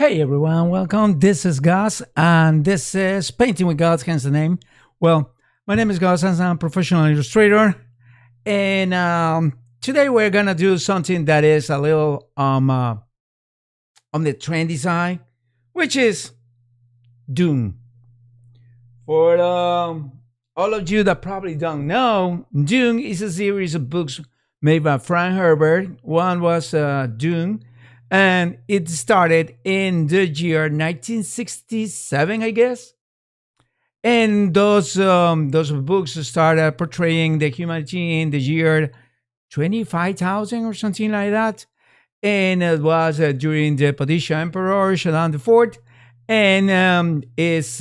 Hey everyone, welcome. This is Gus, and this is Painting with Gus, hence the name. Well, my name is Gus, and I'm a professional illustrator. And today we're gonna do something that is a little on the trendy side, which is Dune. For all of you that probably don't know, Dune is a series of books made by Frank Herbert. One was Dune, and it started in the year 1967, I guess. And those books started portraying the humanity in the year 25,000 or something like that. And it was during the Padisha Emperor Shaddam IV, and is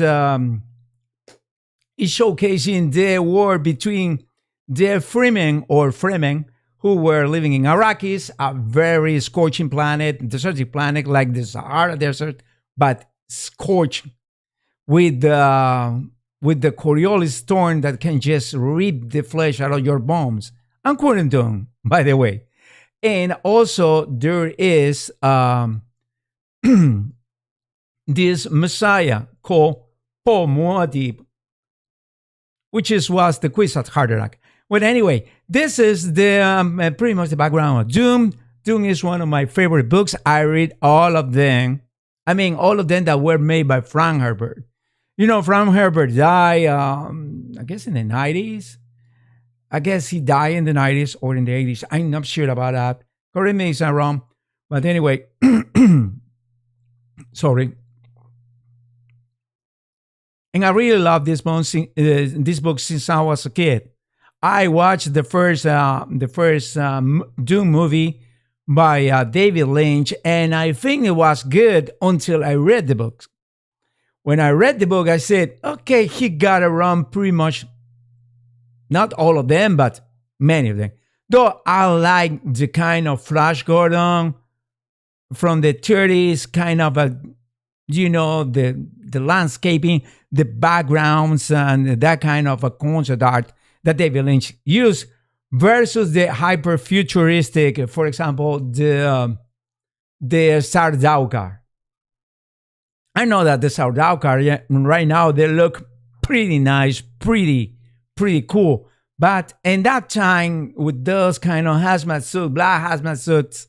showcasing the war between the Fremen who were living in Arrakis, a very scorching planet, desertic planet like the Sahara Desert, but scorched with the Coriolis thorn that can just rip the flesh out of your bones. I'm quoting them, by the way. And also there is this Messiah called Muab Dib, which was the quiz at Harderak. Well, anyway, this is the pretty much the background of Dune. Dune is one of my favorite books. I read all of them. I mean, all of them that were made by Frank Herbert. You know, Frank Herbert died, I guess in the 90s. I guess he died in the 90s or in the 80s. I'm not sure about that. Correct me if I'm wrong. But anyway, sorry. And I really love this book since I was a kid. I watched the first Dune movie by David Lynch, and I think it was good until I read the book. When I read the book, I said, okay, he got around pretty much, not all of them, but many of them. Though I like the kind of Flash Gordon from the 30s, kind of the landscaping, the backgrounds, and that kind of a concept art that David Lynch used versus the hyper-futuristic, for example, the Sardaukar. I know that the Sardaukar right now, they look pretty nice, pretty cool. But in that time, with those kind of hazmat suits, black hazmat suits,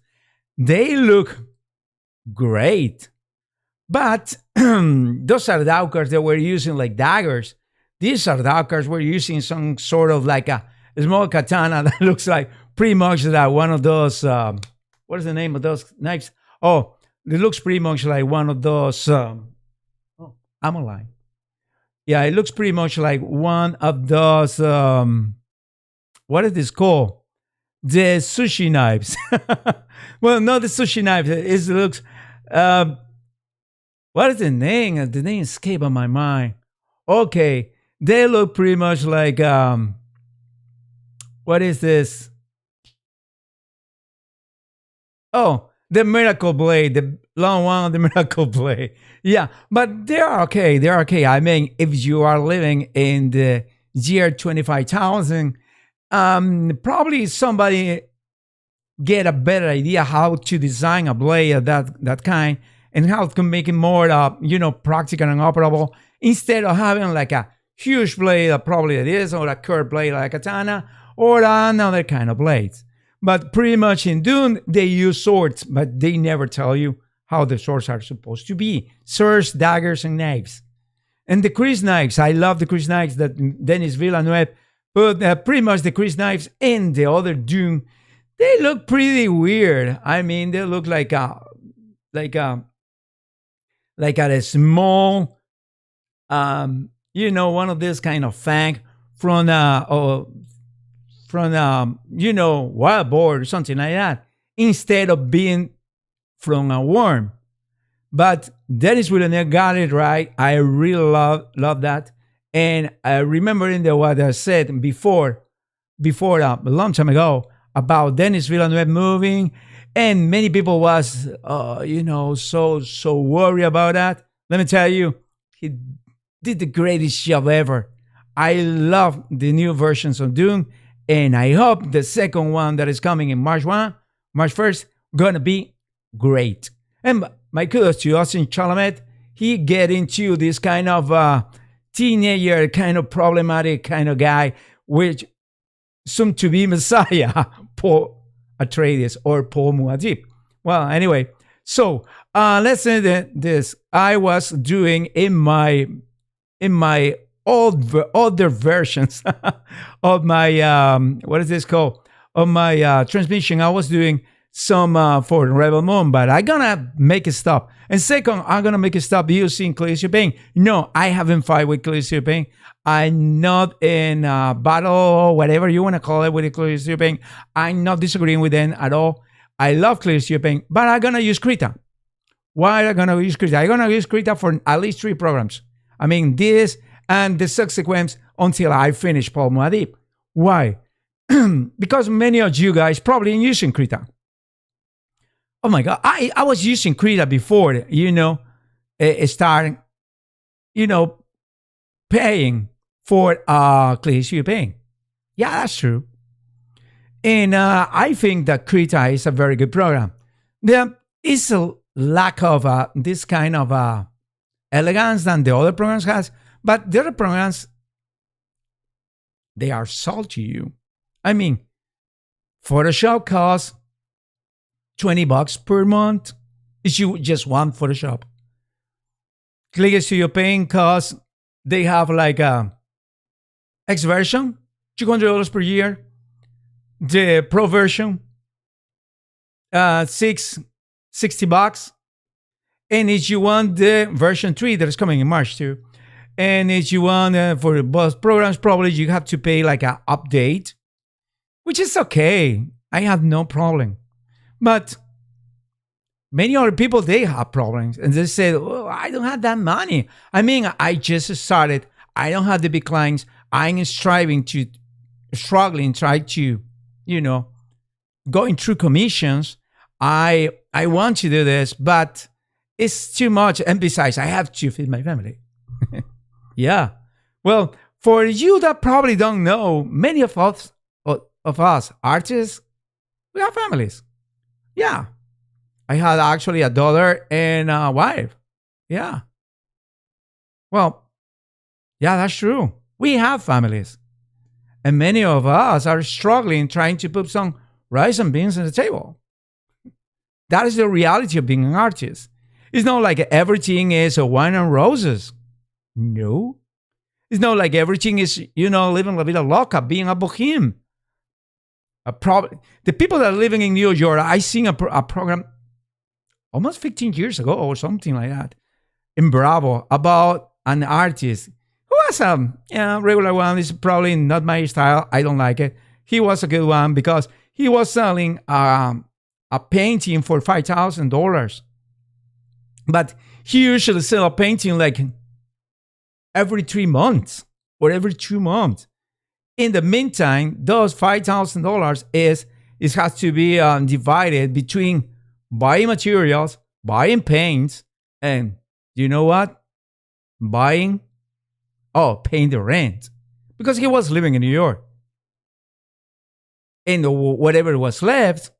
they look great. But those Sardaukars, they were using like daggers. These Sardaukars were using some sort of like a small katana that looks like pretty much like one of those, what is the name of those knives? Oh, it looks pretty much like one of those, I'm online. Yeah, it looks pretty much like one of those, what is this called? The sushi knives. Well, not the sushi knives. It looks, what is the name? The name escaped on my mind. Okay, they look pretty much like, what is this? Oh, the Miracle Blade, the long one of the Miracle Blade. Yeah, but they're okay. They're okay. I mean, if you are living in the year 25,000, probably somebody get a better idea how to design a blade of that kind and how to make it more, practical and operable instead of having like a huge blade, probably it is, or a curved blade like a katana, or another kind of blades. But pretty much in Dune, they use swords, but they never tell you how the swords are supposed to be. Swords, daggers, and knives. And the Chris knives, I love the Chris knives that Denis Villeneuve put. Pretty much the Chris knives in the other Dune, they look pretty weird. I mean, they look like a small, one of this kind of fang from wild boar or something like that, instead of being from a worm. But Denis Villeneuve got it right. I really love that. And I remember what I said before a long time ago about Denis Villeneuve moving, and many people was, so worried about that. Let me tell you, he did the greatest job ever. I love the new versions of Dune, and I hope the second one that is coming in March 1st, gonna be great. And my kudos to Austin Chalamet. He get into this kind of teenager, kind of problematic kind of guy, which soon to be Messiah, Paul Atreides or Paul Muab Dib. Well, anyway, so let's say that this I was doing in my older versions of my what is this called, of my transmission. I was doing some for Rebel Moon, but I'm gonna make it stop. And second, I'm gonna make it stop using Clear Pain. No, I haven't fight with Clear Pain. I'm not in battle, whatever you want to call it, with Clear Pain. I'm not disagreeing with them at all. I love Clear Pain, but I'm gonna use Krita. Why am I gonna use Krita? I'm gonna use Krita for at least 3 programs. I mean, this and the subsequent until I finish Paul Muab Dib. Why? Because many of you guys probably ain't using Krita. Oh my God, I was using Krita before, starting, paying for Clear Pain. Yeah, that's true. And I think that Krita is a very good program. There is a lack of this kind of elegance than the other programs has, but the other programs, they are sold to you. I mean, Photoshop costs $20 per month if you just want Photoshop. Clear Paint costs, they have like a X version, $200 per year. The Pro version, $60. And if you want the version 3 that is coming in March too, and if you want for both programs, probably you have to pay like an update, which is okay. I have no problem. But many other people, they have problems. And they say, oh, I don't have that money. I mean, I just started. I don't have the big clients. I'm struggling, try to, going through commissions. I want to do this, but it's too much. And besides, I have to feed my family. Yeah. Well, for you that probably don't know, many of us artists, we have families. Yeah. I had actually a daughter and a wife. Yeah. Well, yeah, that's true. We have families. And many of us are struggling trying to put some rice and beans on the table. That is the reality of being an artist. It's not like everything is a wine and roses. No. It's not like everything is, living la vida loca, being a boheme. The people that are living in New York, I seen a program almost 15 years ago or something like that in Bravo about an artist who was a regular one. It's probably not my style. I don't like it. He was a good one because he was selling a painting for $5,000. But he usually sell a painting like every 3 months or every 2 months. In the meantime, those $5,000 it has to be divided between buying materials, buying paints, and you know what? Paying the rent. Because he was living in New York. And whatever was left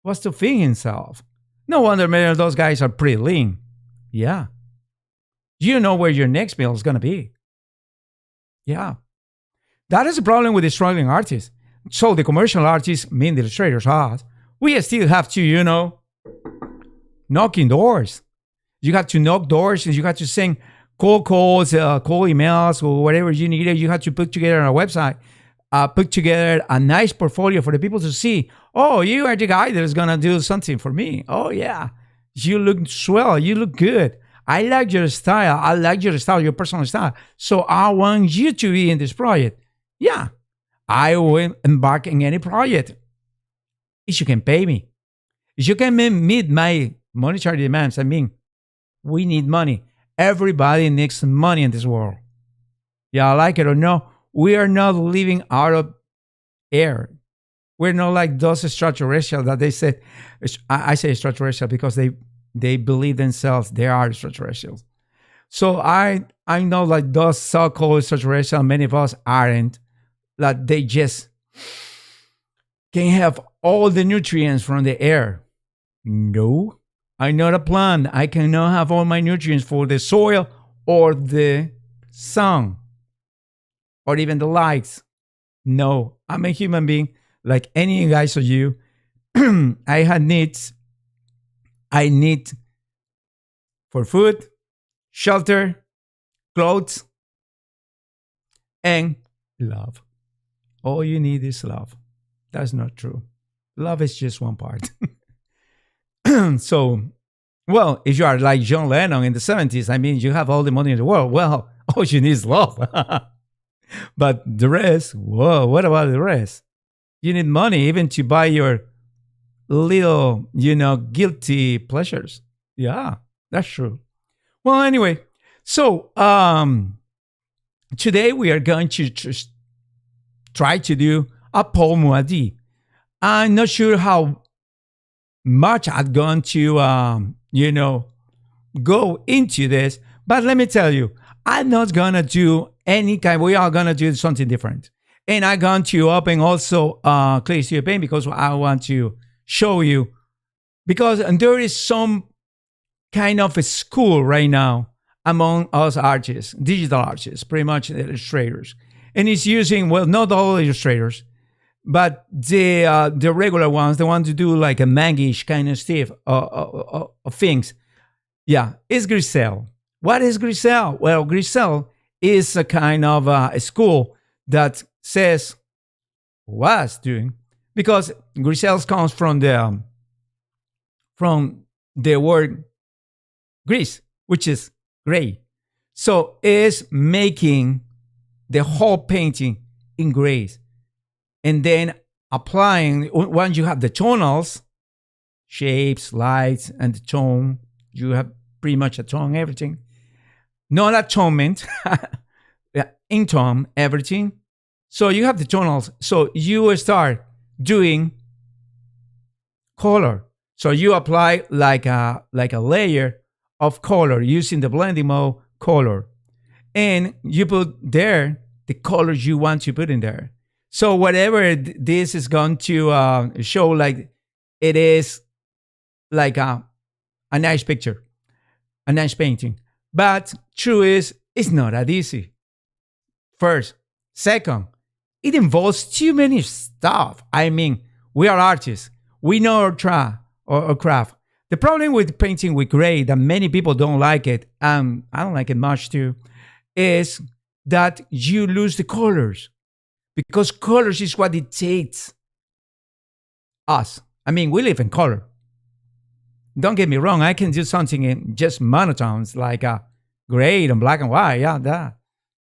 was to feed himself. No wonder many of those guys are pretty lean. Yeah. You know where your next meal is going to be. Yeah. That is the problem with the struggling artists. So the commercial artists, mean the illustrators, we still have to, knocking doors. You have to knock doors and you have to send cold calls, cold emails, or whatever you needed. You have to put together on a website, put together a nice portfolio for the people to see. Oh, you are the guy that is going to do something for me. Oh, yeah. You look swell. You look good. I like your style. I like your style, your personal style. So I want you to be in this project. Yeah. I will embark in any project. If you can pay me. If you can meet my monetary demands, we need money. Everybody needs money in this world. Yeah, like it or no, we are not living out of air. We're not like those extraterrestrials that they said. I say extraterrestrial because they believe themselves they are extraterrestrials. So I know like those so-called extraterrestrials, many of us aren't. That they just can have all the nutrients from the air. No, I'm not a plant. I cannot have all my nutrients for the soil or the sun or even the lights. No, I'm a human being like any guys of you. I had needs. I need for food, shelter, clothes, and love. All you need is love. That's not true. Love is just one part. So, well, if you are like John Lennon in the 70s, I mean, you have all the money in the world. Well, all you need is love. But the rest, whoa, what about the rest? You need money even to buy your little, guilty pleasures. Yeah, that's true. Well, anyway, so today we are going to try to do a Paul Muab Dib. I'm not sure how much I'm going to, go into this, but let me tell you, I'm not going to do any kind, we are going to do something different. And I'm going to open also Clear Studio Paint because I want to show you, because there is some kind of a school right now among us artists, digital artists, pretty much illustrators. And it's using, well, not all illustrators, but the regular ones, the ones to do like a mangish kind of stuff of things. Yeah, it's Grisel. What is Grisel? Well, Grisel is a kind of a school that says was doing, because Grisel comes from the word gris, which is gray. So it's making the whole painting in grays. And then applying, once you have the tonals, shapes, lights, and the tone, you have pretty much a tone, everything. Not atonement, in tone, everything. So you have the tonals. So you start doing color. So you apply like a layer of color using the blending mode color. And you put there the colors you want to put in there. So whatever this is going to show, like it is like a nice picture, a nice painting. But true is, it's not that easy. First. Second, it involves too many stuff. I mean, we are artists. We know our craft. The problem with painting with gray, that many people don't like it, and I don't like it much too, is that you lose the colors. Because colors is what dictates us. I mean, we live in color. Don't get me wrong, I can do something in just monotones, like gray and black and white. Yeah, that.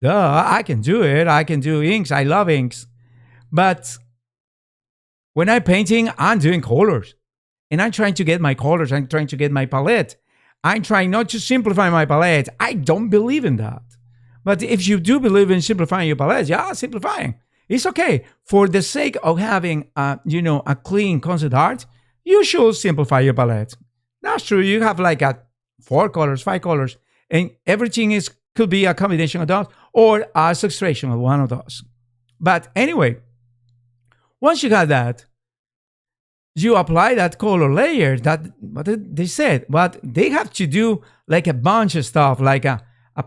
I can do it. I can do inks. I love inks. But when I'm painting, I'm doing colors. And I'm trying to get my colors. I'm trying to get my palette. I'm trying not to simplify my palette. I don't believe in that. But if you do believe in simplifying your palette, yeah, simplifying. It's okay. For the sake of having, a clean concept art, you should simplify your palette. That's true. You have like 4 colors, 5 colors, and everything could be a combination of those or a subtraction of one of those. But anyway, once you got that, you apply that color layer. That what they said, but they have to do like a bunch of stuff, like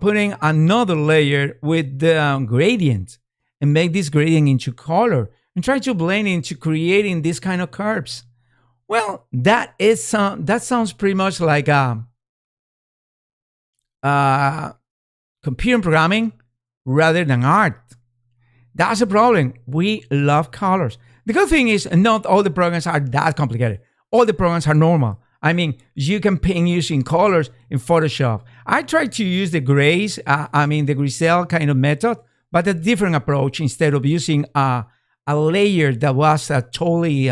putting another layer with the gradient and make this gradient into color and try to blend into creating this kind of curves. Well, that sounds pretty much like computer programming rather than art. That's a problem. We love colors. The good thing is not all the programs are that complicated. All the programs are normal. I mean, you can paint using colors in Photoshop. I try to use the grays, the Grisel kind of method, but a different approach instead of using a layer that was totally,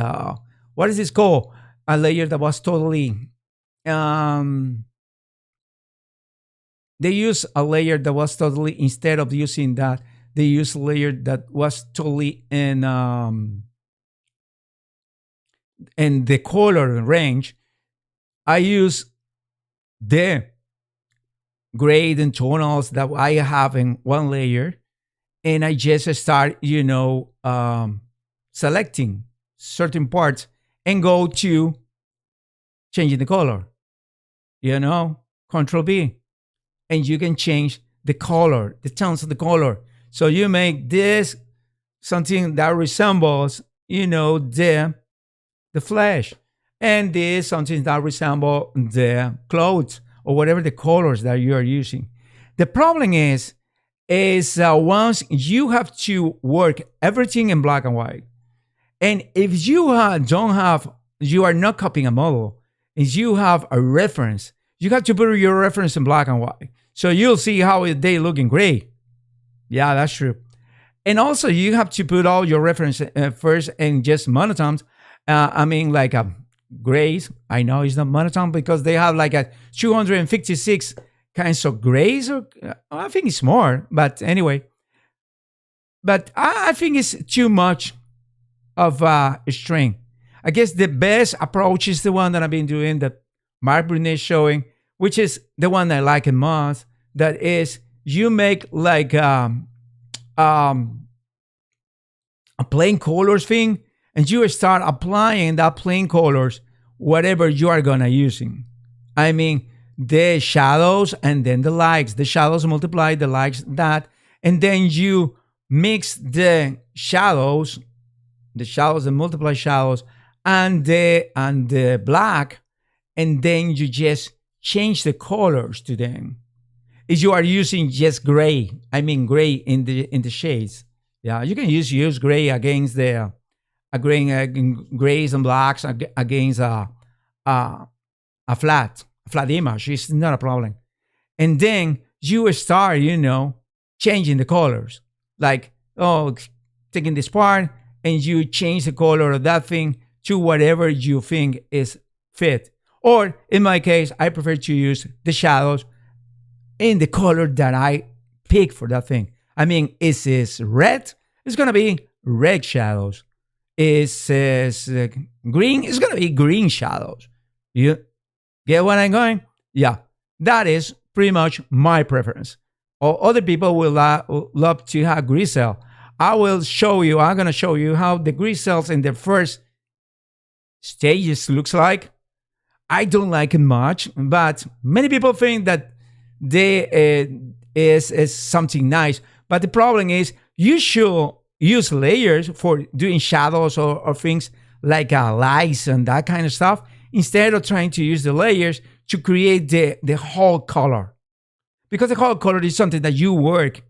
what is this called? A layer that was totally, they use a layer that was totally, instead of using that, they use a layer that was totally in the color range. I use the grade and tonals that I have in one layer, and I just start, selecting certain parts and go to changing the color. you know, Control B, and you can change the color, the tones of the color. So you make this something that resembles, the flesh, and this something that resembles the clothes or whatever the colors that you are using. The problem is once you have to work everything in black and white, and if you don't have, you are not copying a model, if you have a reference, you have to put your reference in black and white. So you'll see how they look in gray. Yeah, that's true. And also, you have to put all your reference first in just monotones. I mean, like grays. I know it's not monotone because they have like a 256 kinds of grays. Or I think it's more, but anyway. But I think it's too much of a string. I guess the best approach is the one that I've been doing that Mark Brunet is showing, which is the one I like the most. That is, you make like a plain colors thing, and you start applying that plain colors whatever you are gonna using. I mean, the shadows and then the lights. The shadows multiply the lights that, and then you mix the shadows and multiply shadows and the black, and then you just change the colors to them. If you are using just gray, I mean gray in the shades. Yeah, you can use gray against the grays and blacks against a flat image. It's not a problem. And then you start, changing the colors. Like, taking this part and you change the color of that thing to whatever you think is fit. Or in my case, I prefer to use the shadows in the color that I pick for that thing. I mean, is this red? It's gonna be red shadows. Is this green? It's gonna be green shadows. You get what I'm going? Yeah, that is pretty much my preference. Or other people will love to have grisel. I'm gonna show you how the grisels in the first stages looks like. I don't like it much, but many people think that they is something nice. But the problem is you should use layers for doing shadows or things like lights and that kind of stuff, instead of trying to use the layers to create the whole color. Because the whole color is something that you work,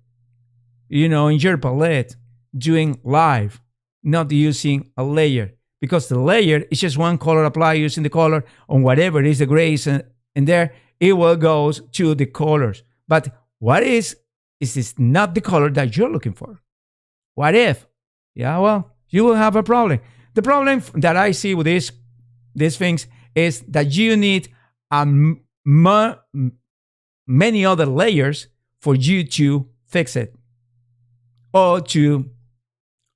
in your palette doing live, not using a layer. Because the layer is just one color applied using the color on whatever it is, the grays and there, it will go to the colors. But what is this not the color that you're looking for? What if? Yeah, well, you will have a problem. The problem that I see with these things is that you need many other layers for you to fix it, or to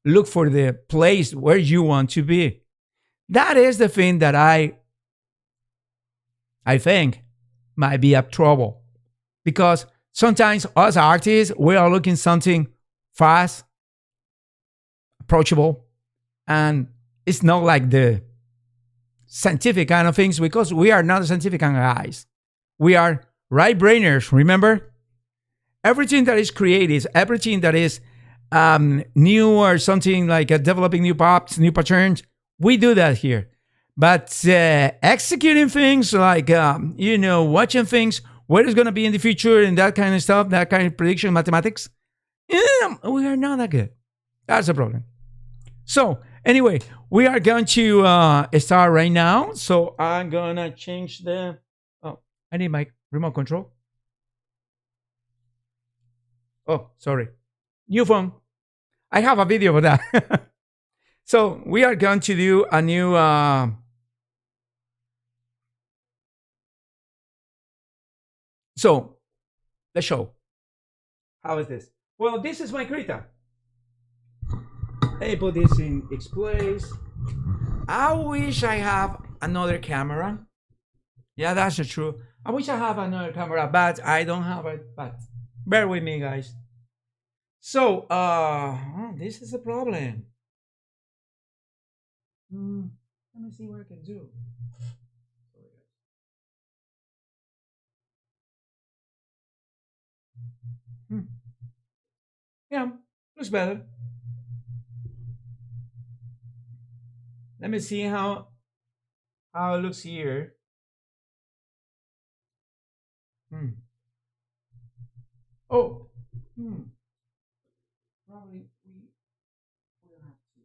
look for the place where you want to be. That is the thing that I think might be a trouble, because sometimes us artists, we are looking something fast, approachable, and it's not like the scientific kind of things, because we are not scientific kind of guys. We are right-brainers, remember? Everything that is creative, everything that is new, or something like developing new pops, new patterns, we do that here. But executing things like, watching things, what is going to be in the future and that kind of stuff, that kind of prediction mathematics, we are not that good. That's the problem. So anyway, we are going to start right now. So I'm going to change I need my remote control. Oh, sorry. New phone. I have a video for that. So we are going to do a new so let's show. How is this? Well, this is my Krita. Let me put this in its place. I wish I have another camera. Yeah, that's the truth. I wish I have another camera, but I don't have it. But bear with me, guys. So, this is a problem. Let me see what I can do. Hmm. Yeah, looks better. Let me see how it looks here. Hmm. Oh, hmm. Probably we will have to.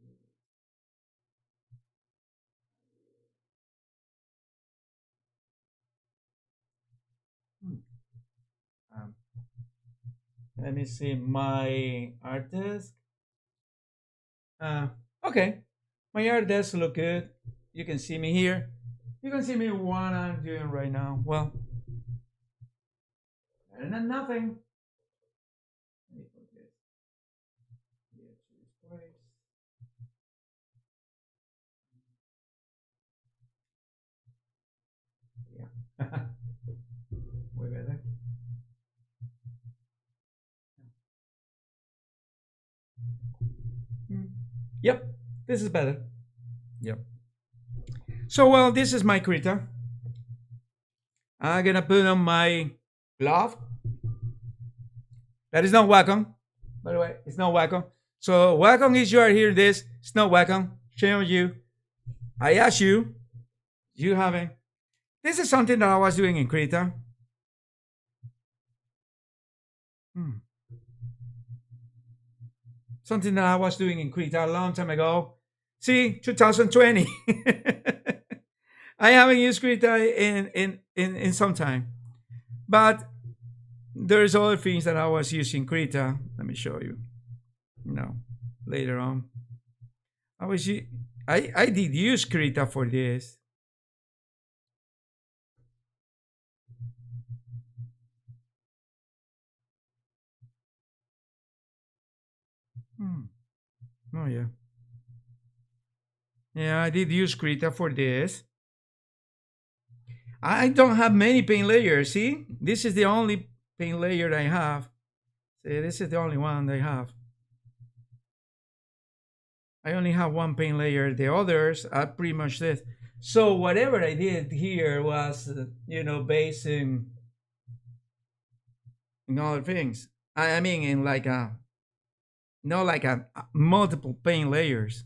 Hmm. Um, Let me see my artist. Uh, okay, my artist look good. You can see me here. You can see me what I'm doing right now. Well, better than nothing. Let me put this here to this place. Yeah, way better. Hmm. Yep, this is better. Yep. So well, this is my Krita. I'm gonna put on my glove. That is not Wacom. By the way, it's not Wacom. So Wacom is you are hearing this. It's not Wacom. Shame on you. I asked you. You haven't. This is something that I was doing in Krita. Hmm. Something that I was doing in Krita a long time ago. See, 2020. I haven't used Krita in some time. But there's other things that I was using Krita. Let me show you. Later on. I was I did use Krita for this. Hmm. Oh yeah. Yeah, I did use Krita for this. I don't have many paint layers. See, this is the only paint layer I have. See, this is the only one I have. I only have one paint layer. The others are pretty much this. So whatever I did here was, based in other things. I mean, in like a, not like a multiple paint layers.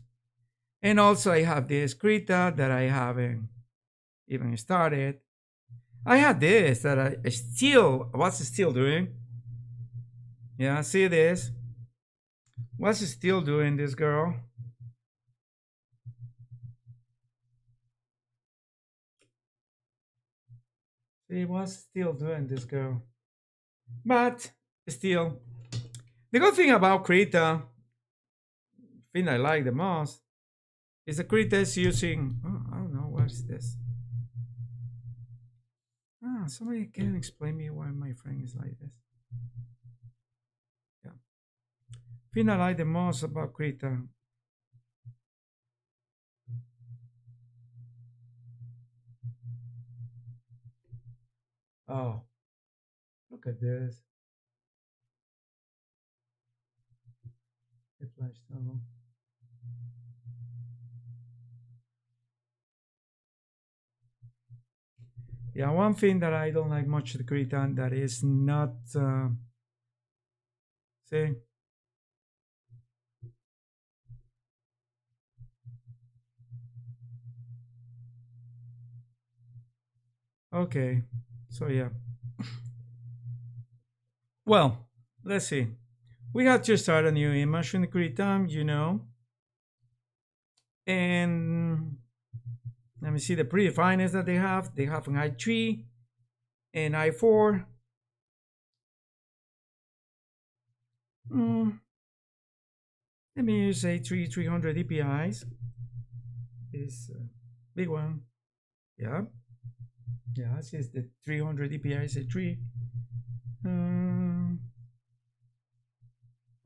And also I have this Krita that I haven't even started. I had this that I still was still doing. Yeah, see this? What's still doing this girl? See what's still doing this girl. But still, the good thing about Krita, thing I like the most, is the Krita is using. Oh, I don't know what's this. Somebody can explain me why my friend is like this. Yeah, thing I like the most about Krita. Oh, look at this. It flashed tunnel. Yeah, one thing that I don't like much the Krita that is not. See, okay, so yeah. Well, let's see. We have to start a new image in the Krita, and let me see the predefiners that they have. They have an i3 and i4. Mm, Let me use a 300 DPIs. This big one. Yeah. Yeah, this is the 300 DPIs a3. Um,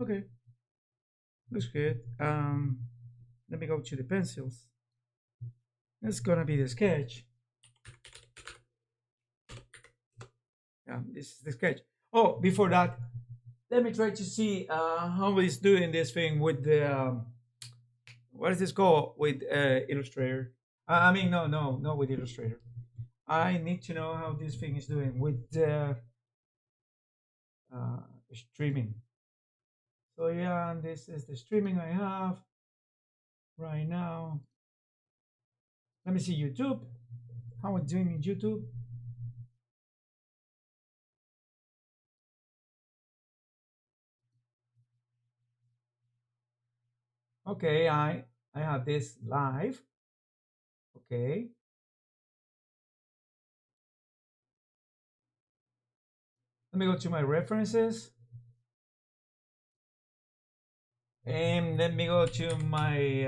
okay, looks good. Let me go to the pencils. That's gonna be the sketch. Yeah, this is the sketch. Oh, before that, let me try to see how he's doing this thing with the what is this called with Illustrator. I mean, no, not with Illustrator. I need to know how this thing is doing with uh, streaming. So yeah, and this is the streaming I have right now. Let me see YouTube. How I'm doing in YouTube. Okay, I have this live. Okay, let me go to my references and let me go to my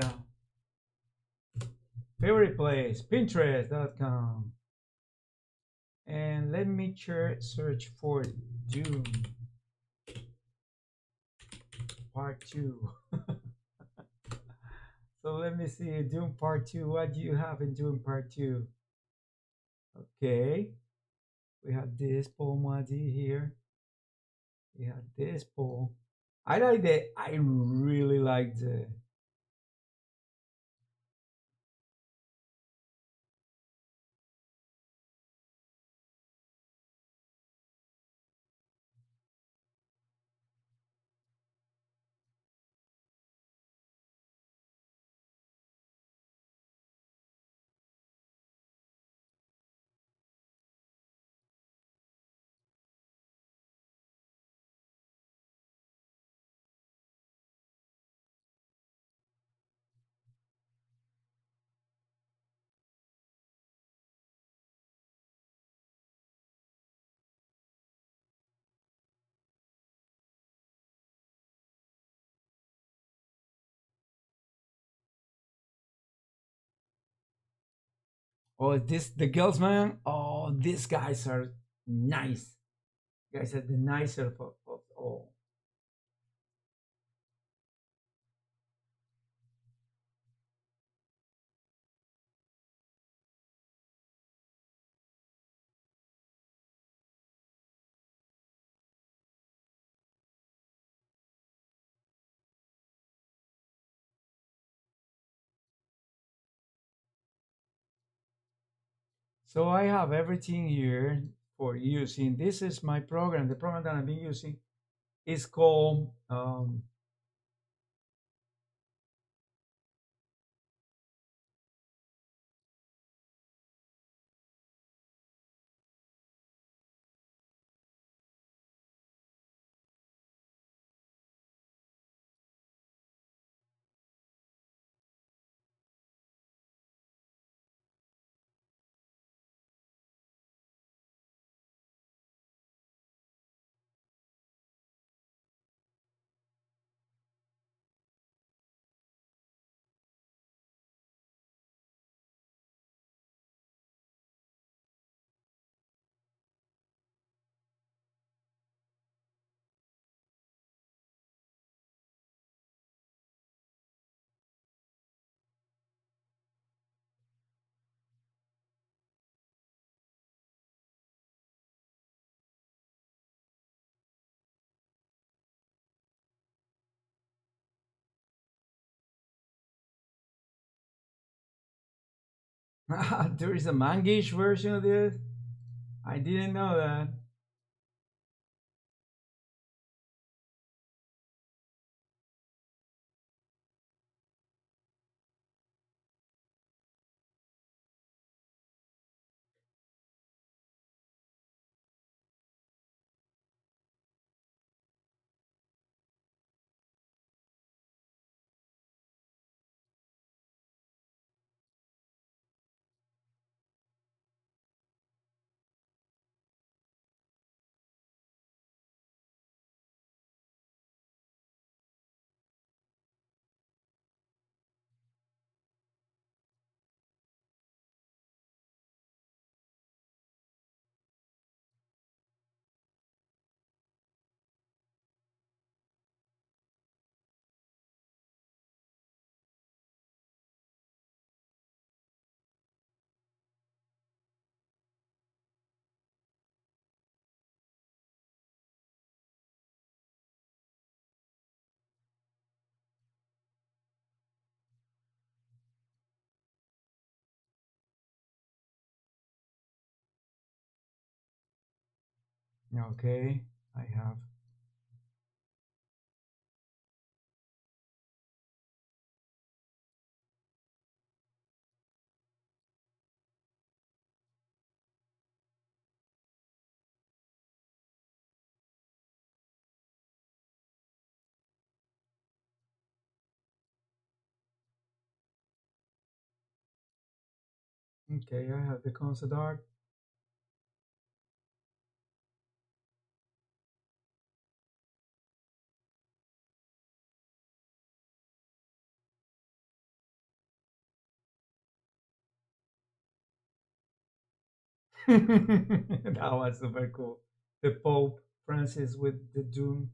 favorite place, Pinterest.com, and let me search for Dune Part Two. So let me see Dune Part Two. What do you have in Dune Part Two? Okay, we have this Paul Madi here. We have this Paul. I like the. I really like the. Oh, this the girls, man. Oh, these guys are nice. Guys are the nicer of all. So I have everything here for using. This is my program. The program that I've been using is called there is a mangish version of this. I didn't know that. Okay, I have. Okay, I have the concept art. That was super cool. The Pope Francis with the Dune.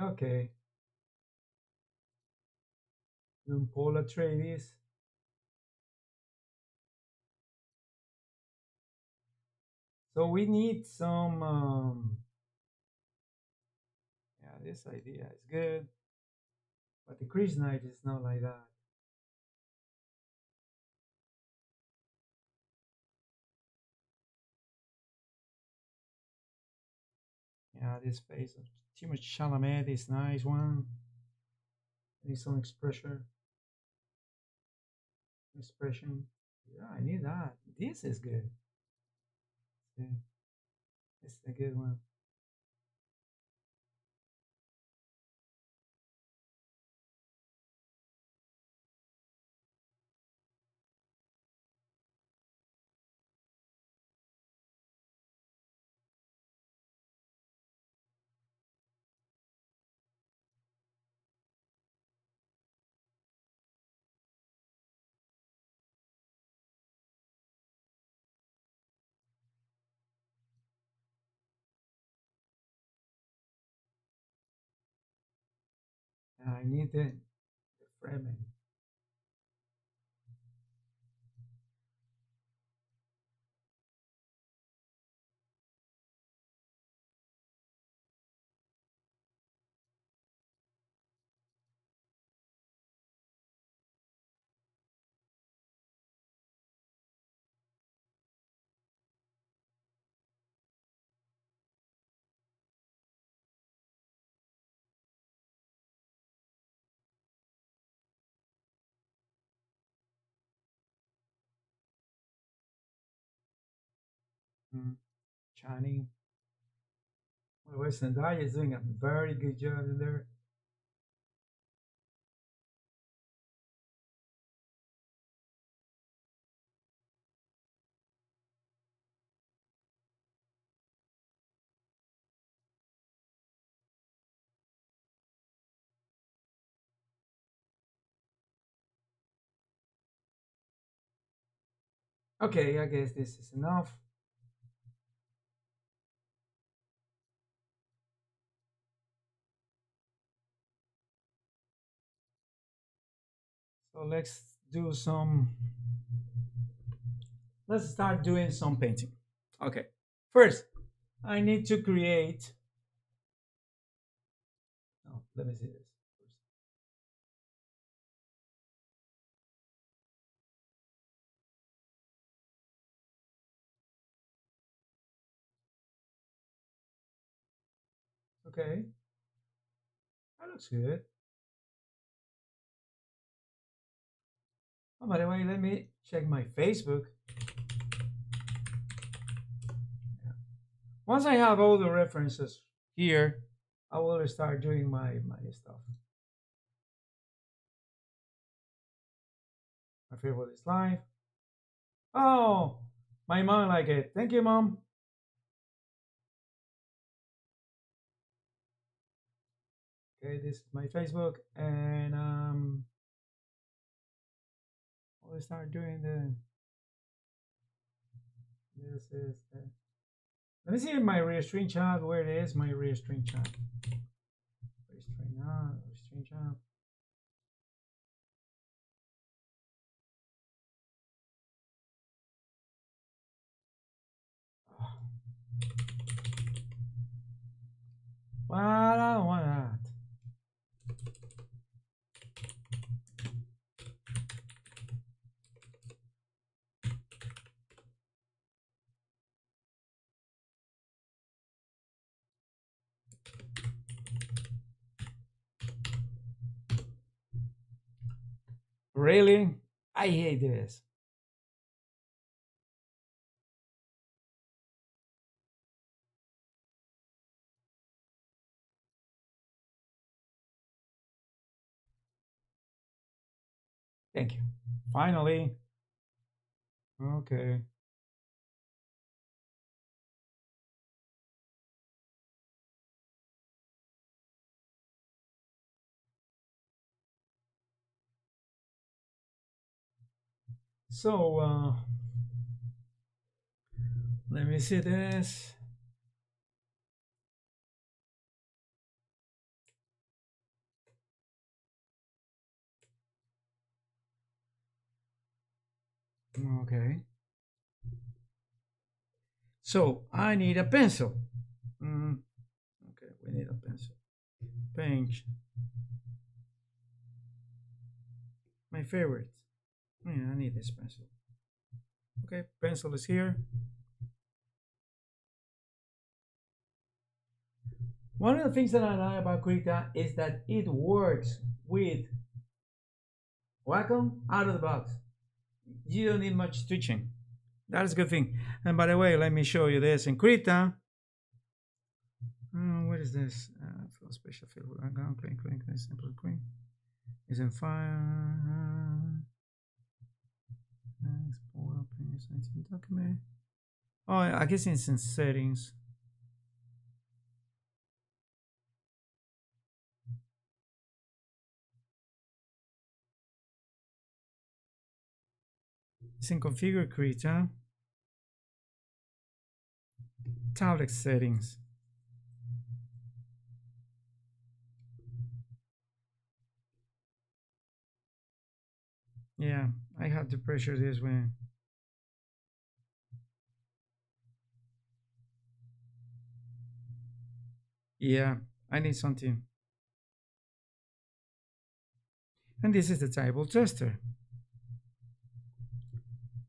Okay, Dune-Paul Atreides. So we need some. Yeah, this idea is good, but the Chris Knight is not like that. Yeah, this face of Timothée Chalamet is nice one. Need some expression. Yeah, I need that. This is good. Yeah, this is a good one. Yeah, I need the framing. Mm. Shining. Well, Zendaya is doing a very good job in there. Okay, I guess this is enough. So let's start doing some painting. Okay. First, I need to create. Oh, let me see this. Okay, that looks good. Oh, by the way, let me check my Facebook. Yeah. Once I have all the references here, I will start doing my stuff. My favorite is live. Oh, my mom like it. Thank you, mom. Okay, this is my Facebook, and we'll start doing the. This is the. Let me see my restream chat. Where it is my restream chat. Restream chat. Oh, well, I don't want that. Really? I hate this. Thank you. Finally. Okay. So let me see this. Okay. So I need a pencil. Mm, okay, we need a pencil. Paint. My favorite. Yeah, I need this pencil. Okay, pencil is here. One of the things that I like about Krita is that it works with Wacom out of the box. You don't need much stitching. That's a good thing. And by the way, let me show you this in Krita. What is this? Fill special field with icon. Click, simple screen. Is in file. Export open document. Oh, I guess it's in settings. It's in configure Krita. Tablet settings. Yeah, I have to pressure this way. Yeah, I need something. And this is the table tester.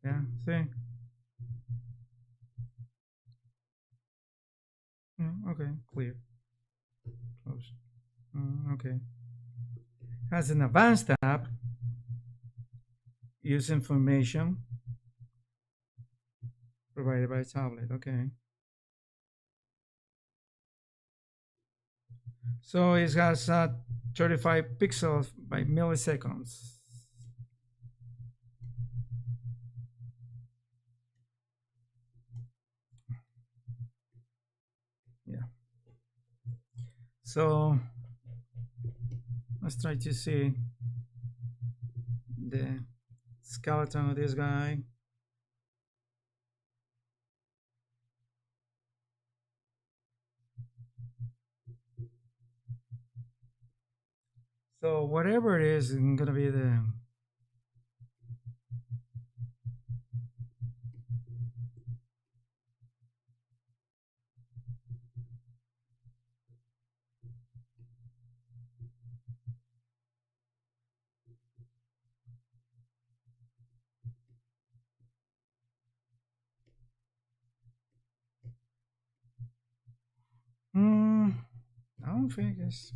Yeah, see? Okay, clear. Close. Okay. Has an advanced tab. Use information provided by tablet. Okay. So it has 35 pixels by milliseconds. Yeah. So let's try to see the skeleton of this guy. So whatever it is gonna be the mm, I don't think it's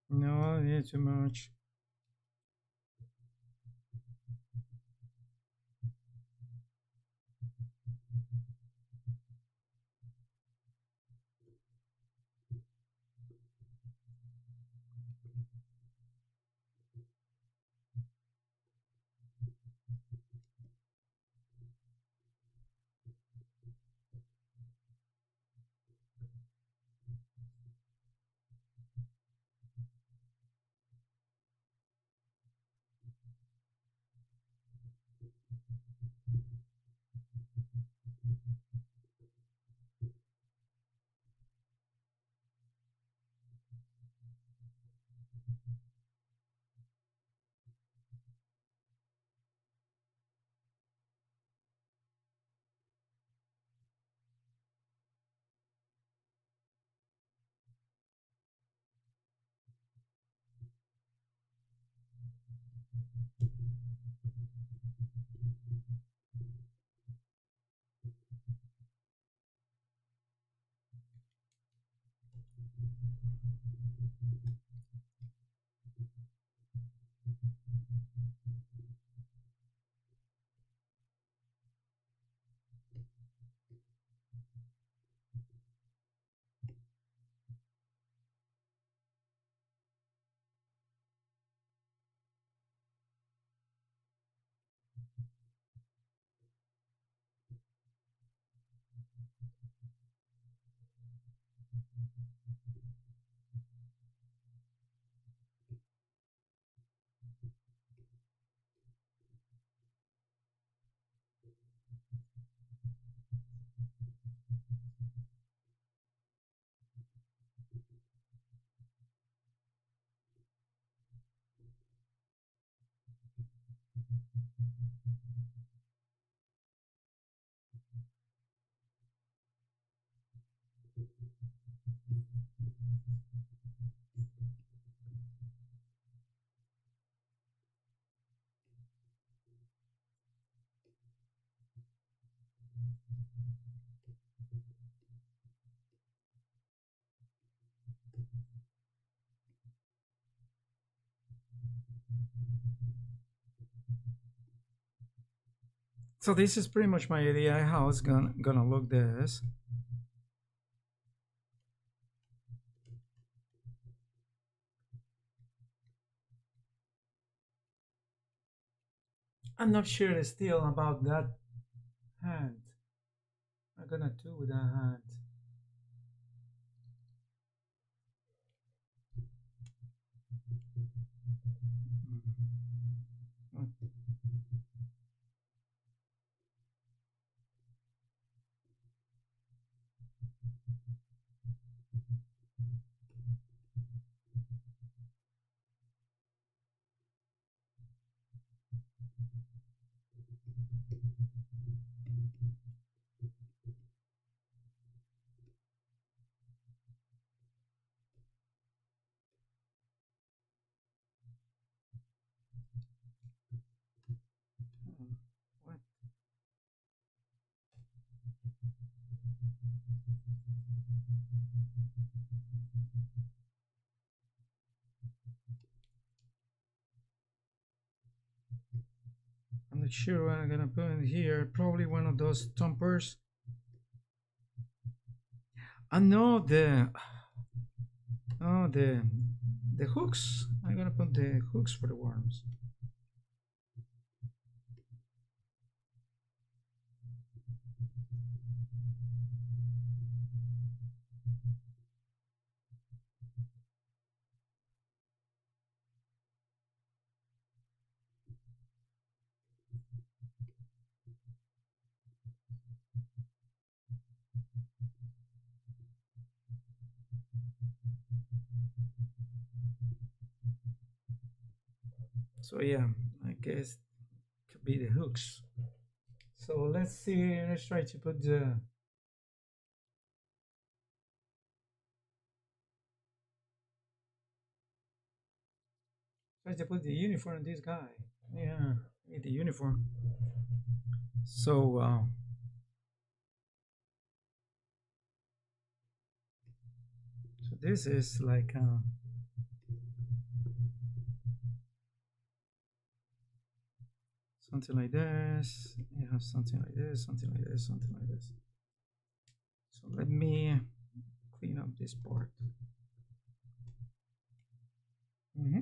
no, yeah, too much. So this is pretty much my idea how it's gonna look this. I'm not sure still about that hand. I'm gonna do with that hand. Mm. What? I'm not sure what I'm gonna put in here. Probably one of those thumpers. I know the hooks. I'm gonna put the hooks for the worms. So yeah, I guess could be the hooks. So let's see. Let's try to put the uniform on this guy. Yeah, need the uniform. So so this is like something like this. You have something like this, something like this, something like this. So let me clean up this part. Mm-hmm.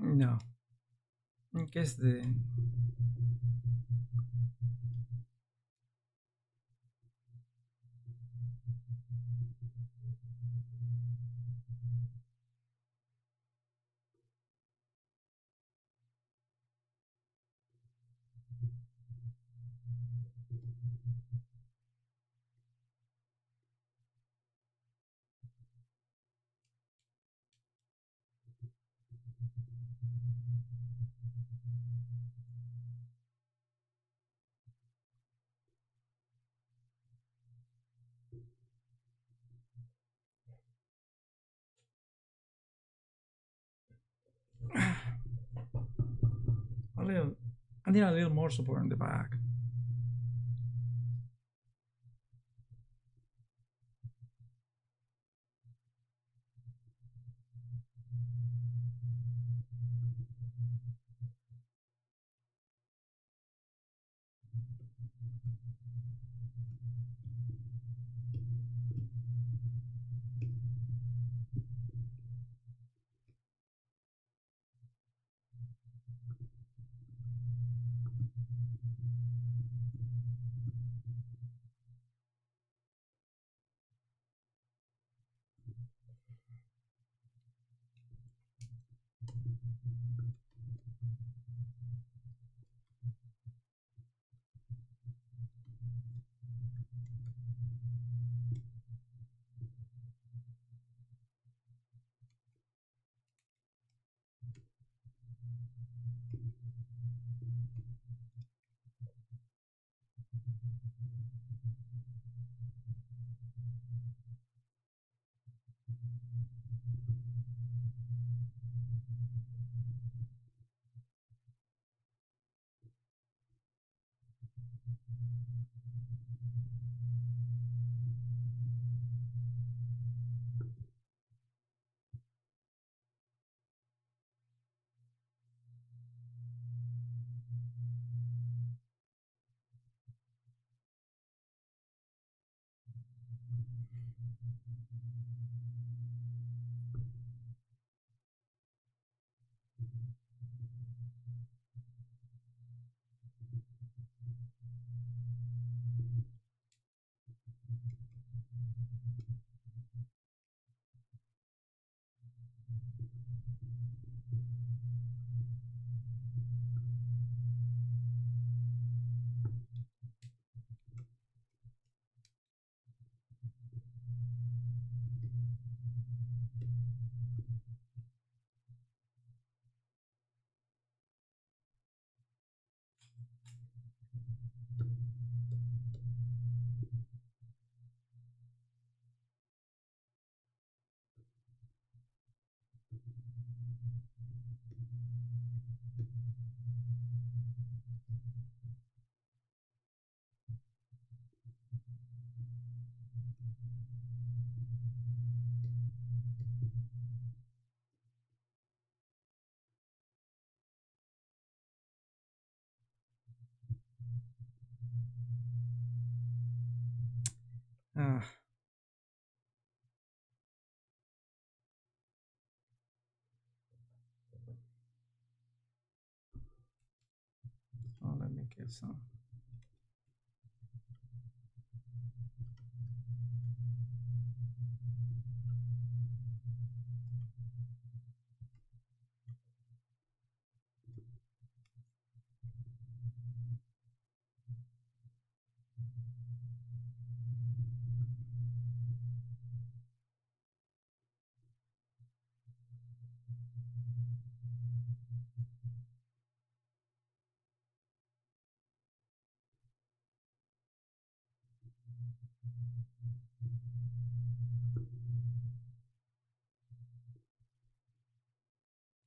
No, I guess the a little. I need a little more support on the back. Uh, So,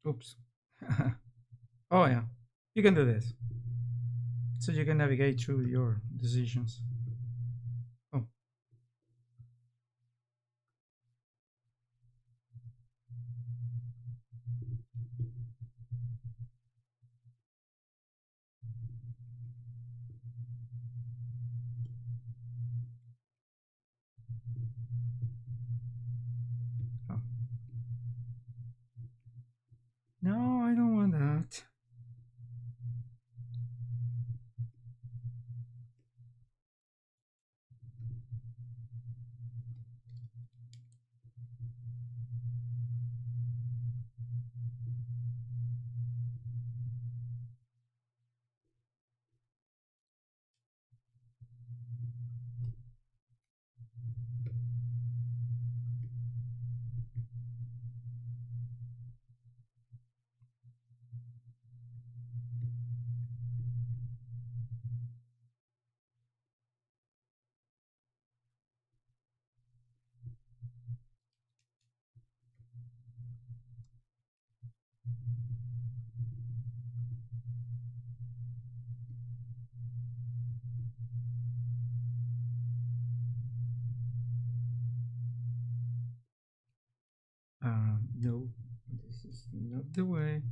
oops. Oh yeah, you can do this, so you can navigate through your decisions. Oh, oh. No, I don't want that. No, this is not the way.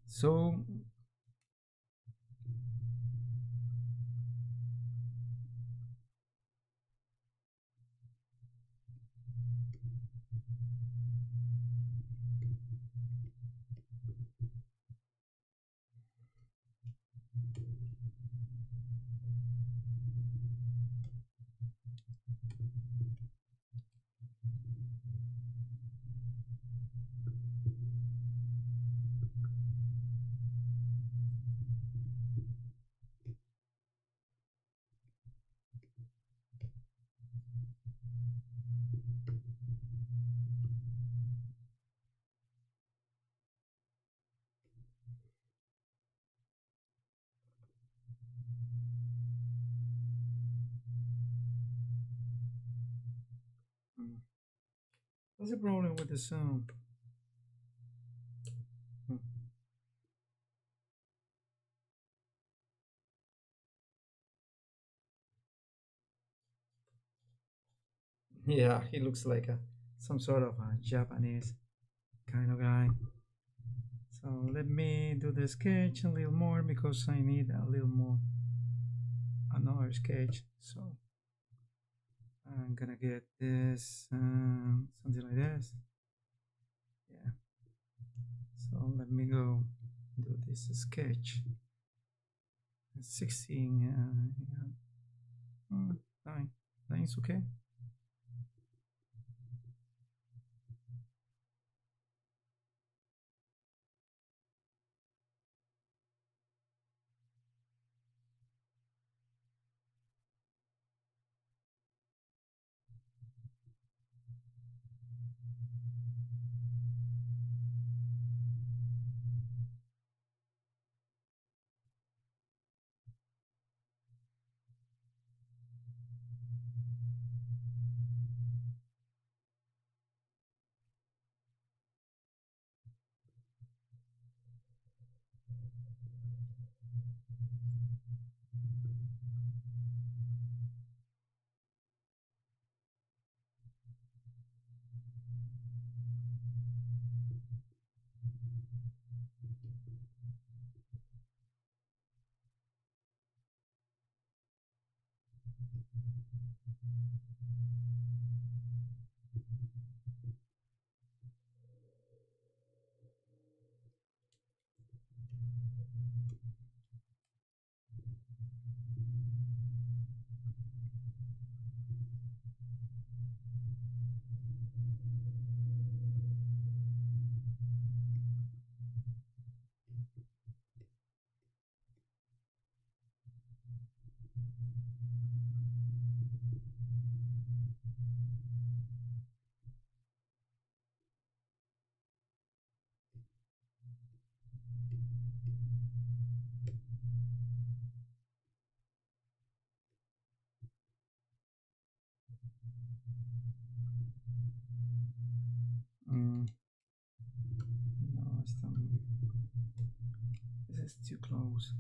So, mm, what's the problem with the sound? Hmm. Yeah, he looks like a some sort of a Japanese kind of guy. So let me do the sketch a little more because I need a little more another sketch. So I'm gonna get this something like this. Yeah. So let me go do this sketch. 16. Yeah. Nine. Nine's okay. Mm, no, this is too close.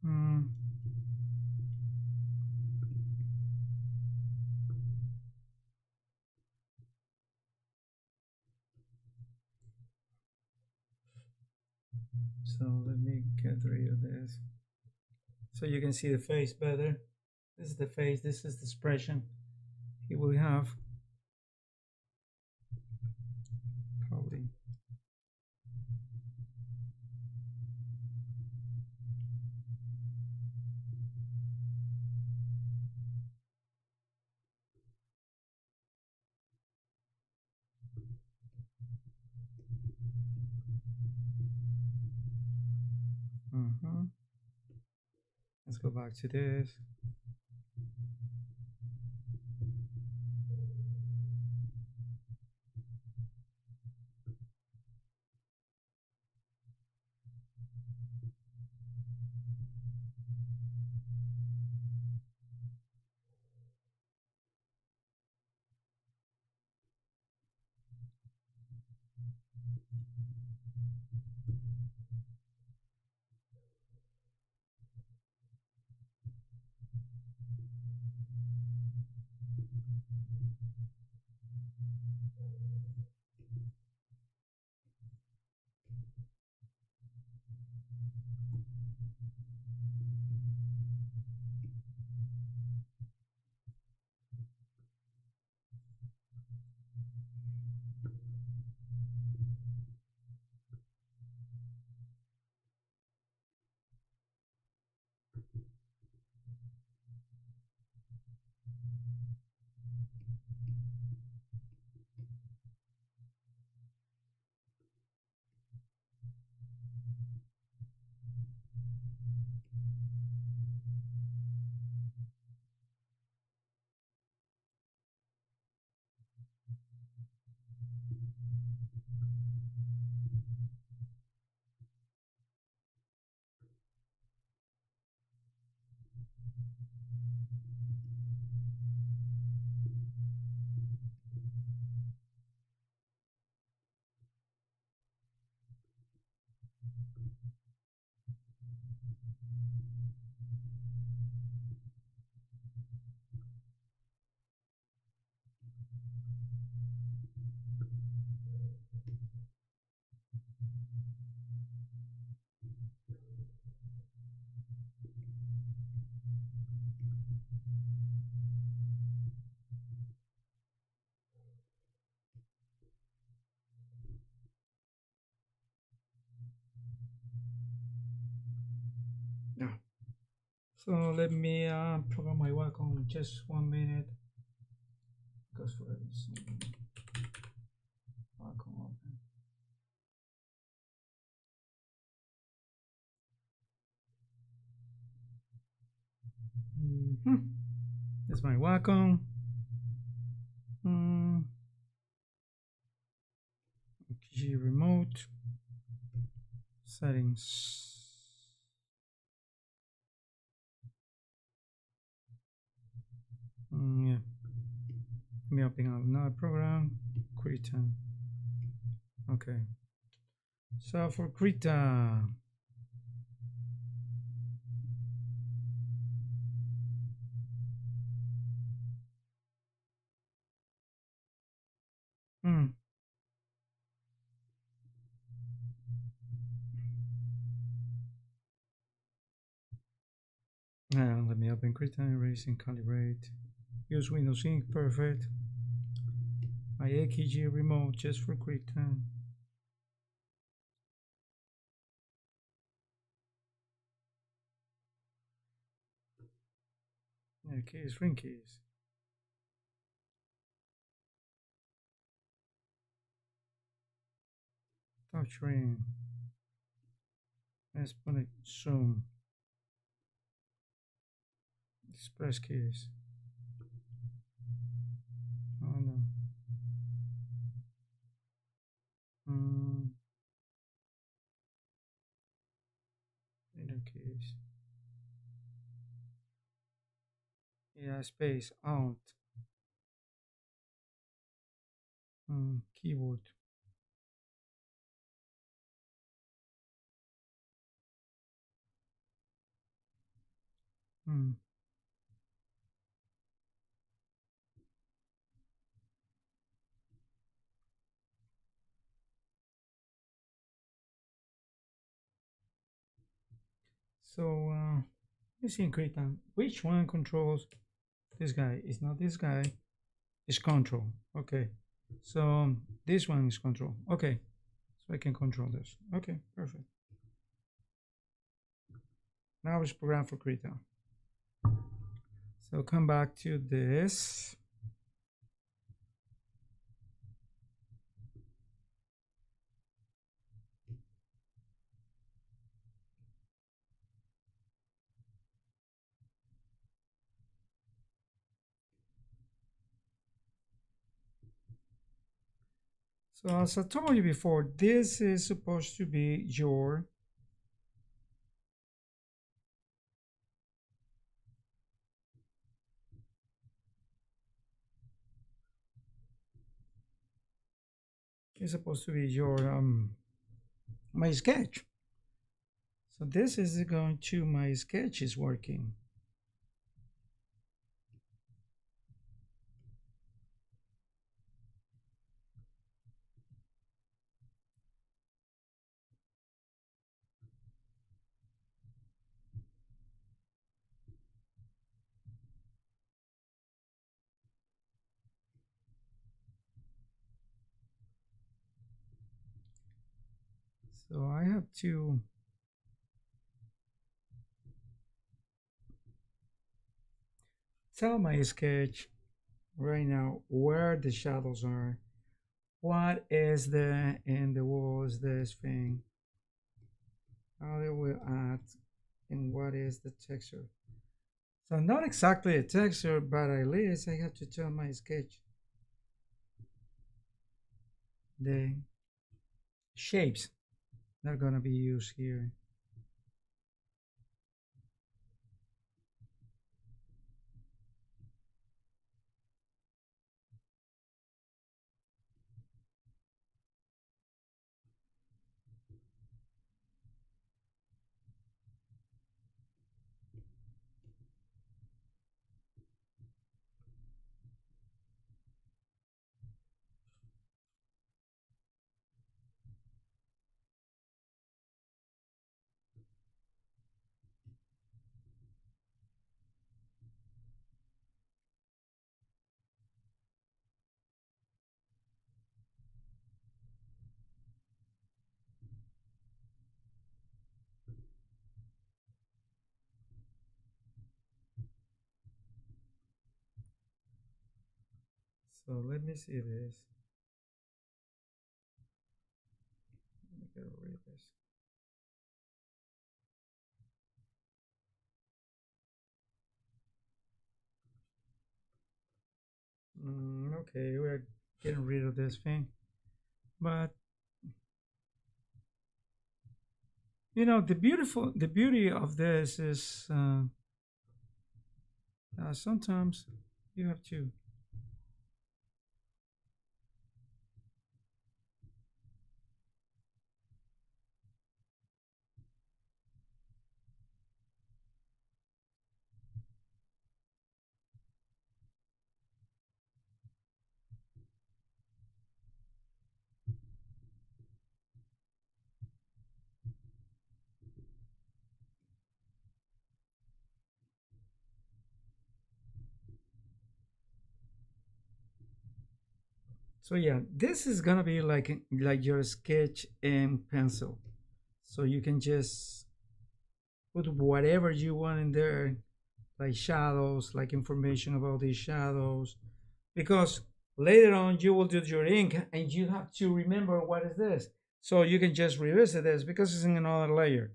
Mm, so let me get rid of this so you can see the face better. This is the face, this is the expression he will have. Probably. Let's go back to this. Yeah. So let me program my Wacom just 1 minute because for Wacom open. That's my Wacom. G remote settings. Yeah. Let me open up another program. Krita. Okay. So for Krita, let me open Krita, erase and calibrate. Use Windows Ink, perfect. My AKG remote just for Krita. Yeah, keys, ring keys. Touch ring. Let's put it zoom. Express keys. Oh no. Inner keys. Yeah, space out. Keyboard. So let's see in Krita, which one controls this guy? It's not this guy. It's control. Okay. So this one is control. Okay. So I can control this. Okay, perfect. Now it's program for Krita. So come back to this. So as I told you before, this is supposed to be your my sketch. So this is going to my sketch is working. So I have to tell my sketch right now where the shadows are. What is the in the walls this thing? How they will act and what is the texture? So not exactly a texture, but at least I have to tell my sketch the shapes that are gonna be used here. So let me see this. Let me get rid of this. Okay, we're getting rid of this thing. But you know, the beauty of this is sometimes you have to. So yeah, this is gonna be like your sketch and pencil. So you can just put whatever you want in there, like shadows, like information about these shadows, because later on you will do your ink and you have to remember what is this. So you can just revisit this because it's in another layer.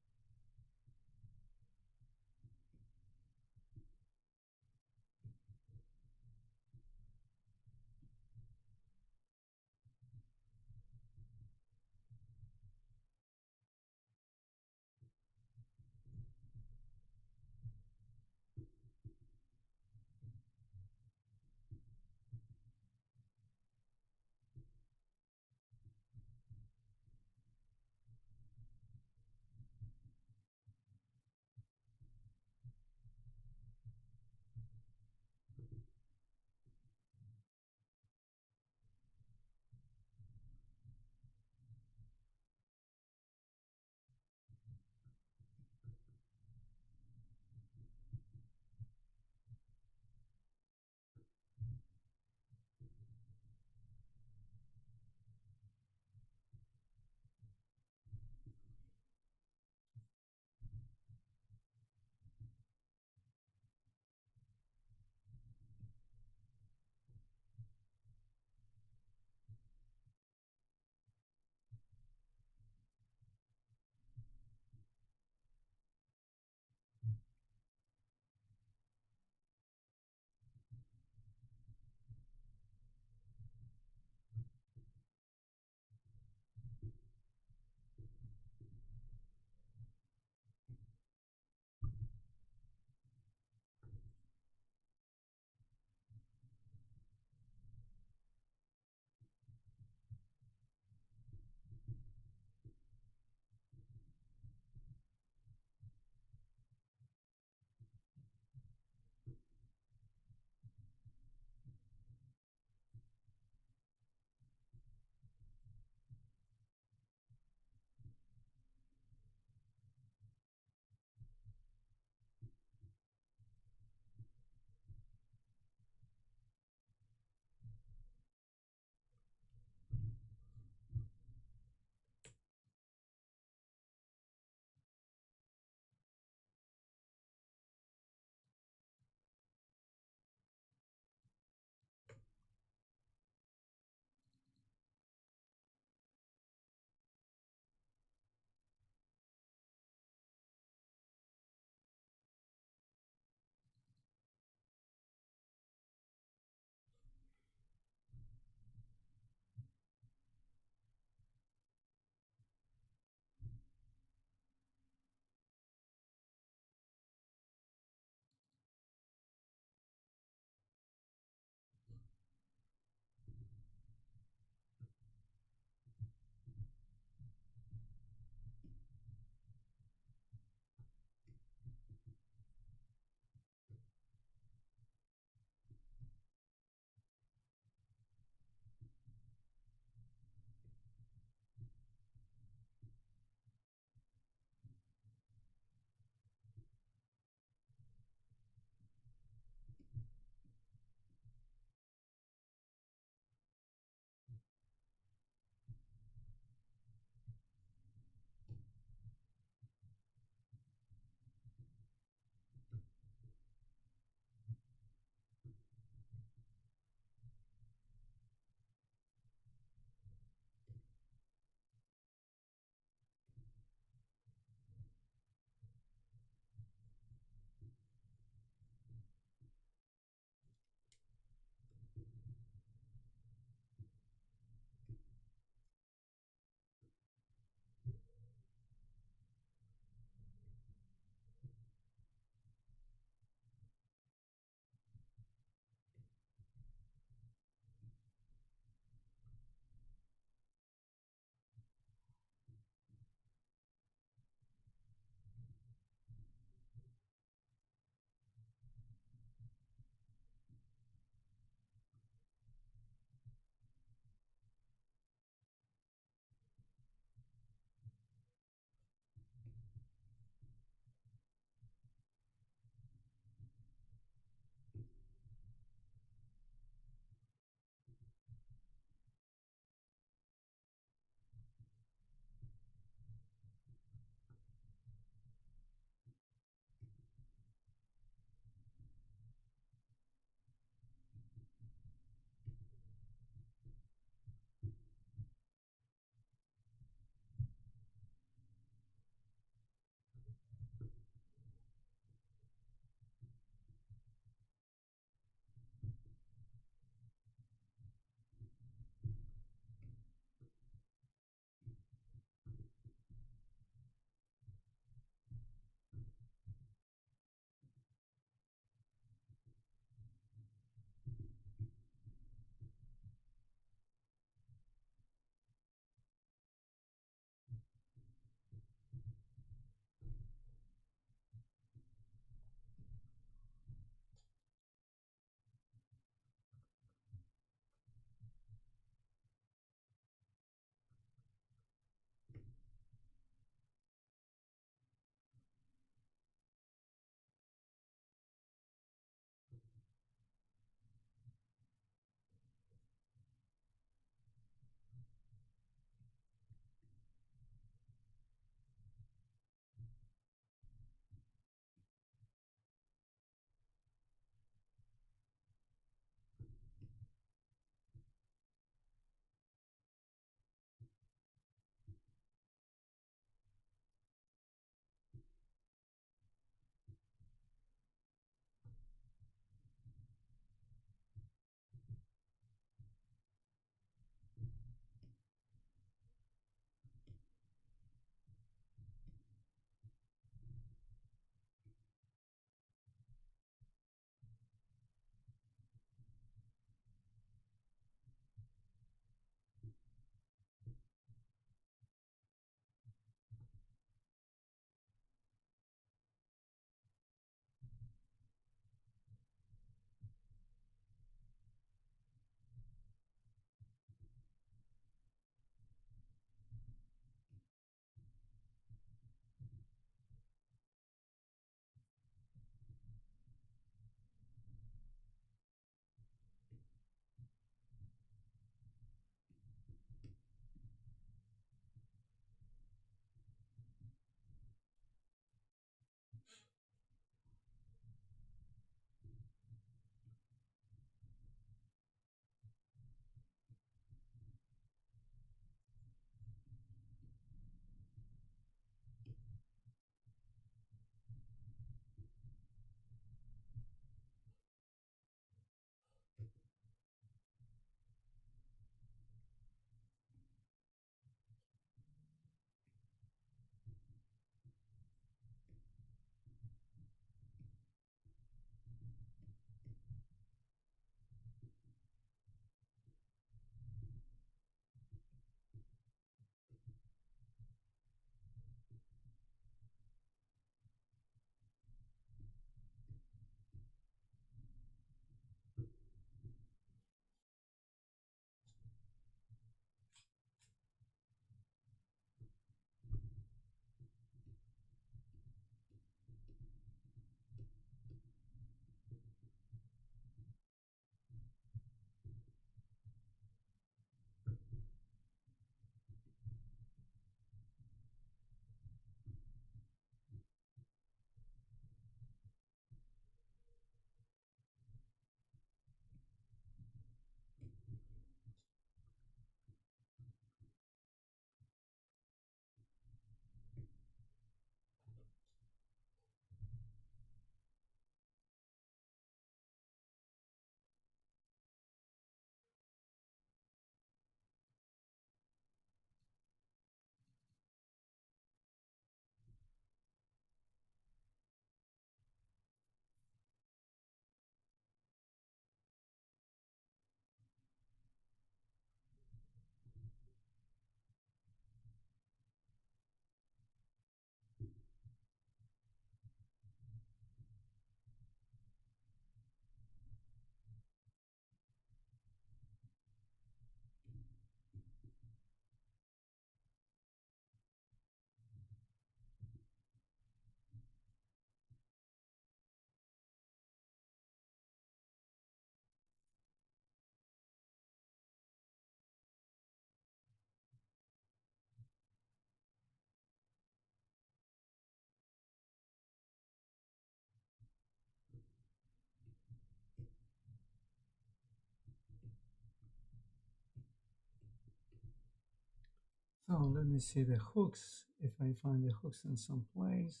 So let me see the hooks. If I find the hooks in some place.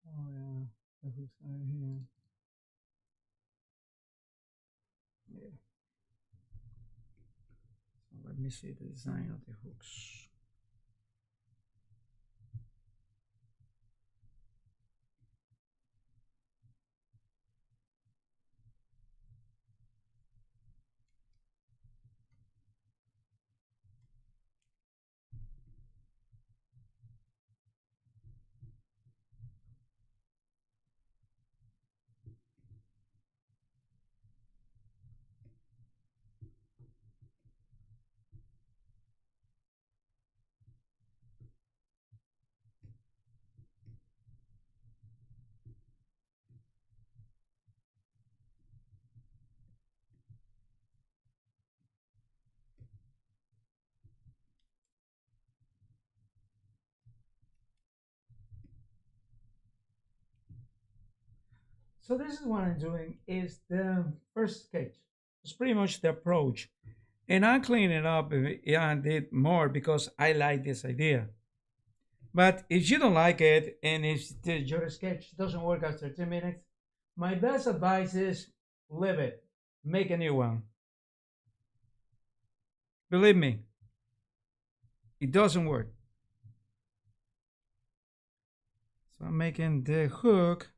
Oh yeah, the hooks are here. Yeah. So let me see the design of the hooks. So this is what I'm doing is the first sketch. It's pretty much the approach. And I clean it up and did more because I like this idea. But if you don't like it and if your sketch doesn't work after 10 minutes, my best advice is leave it. Make a new one. Believe me, it doesn't work. So I'm making the hook.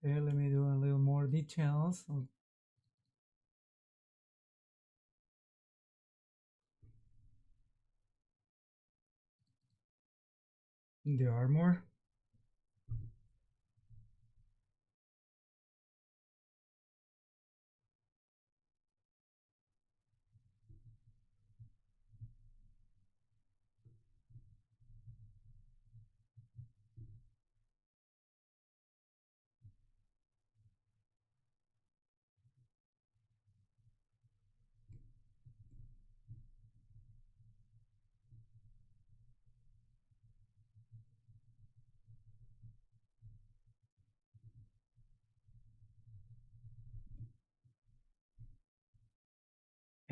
Okay, let me do a little more details of the armor.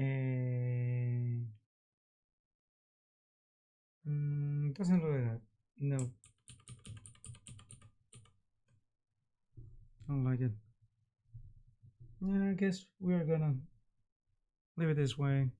And doesn't look like that. No, I don't like it. Yeah, I guess we're gonna leave it this way.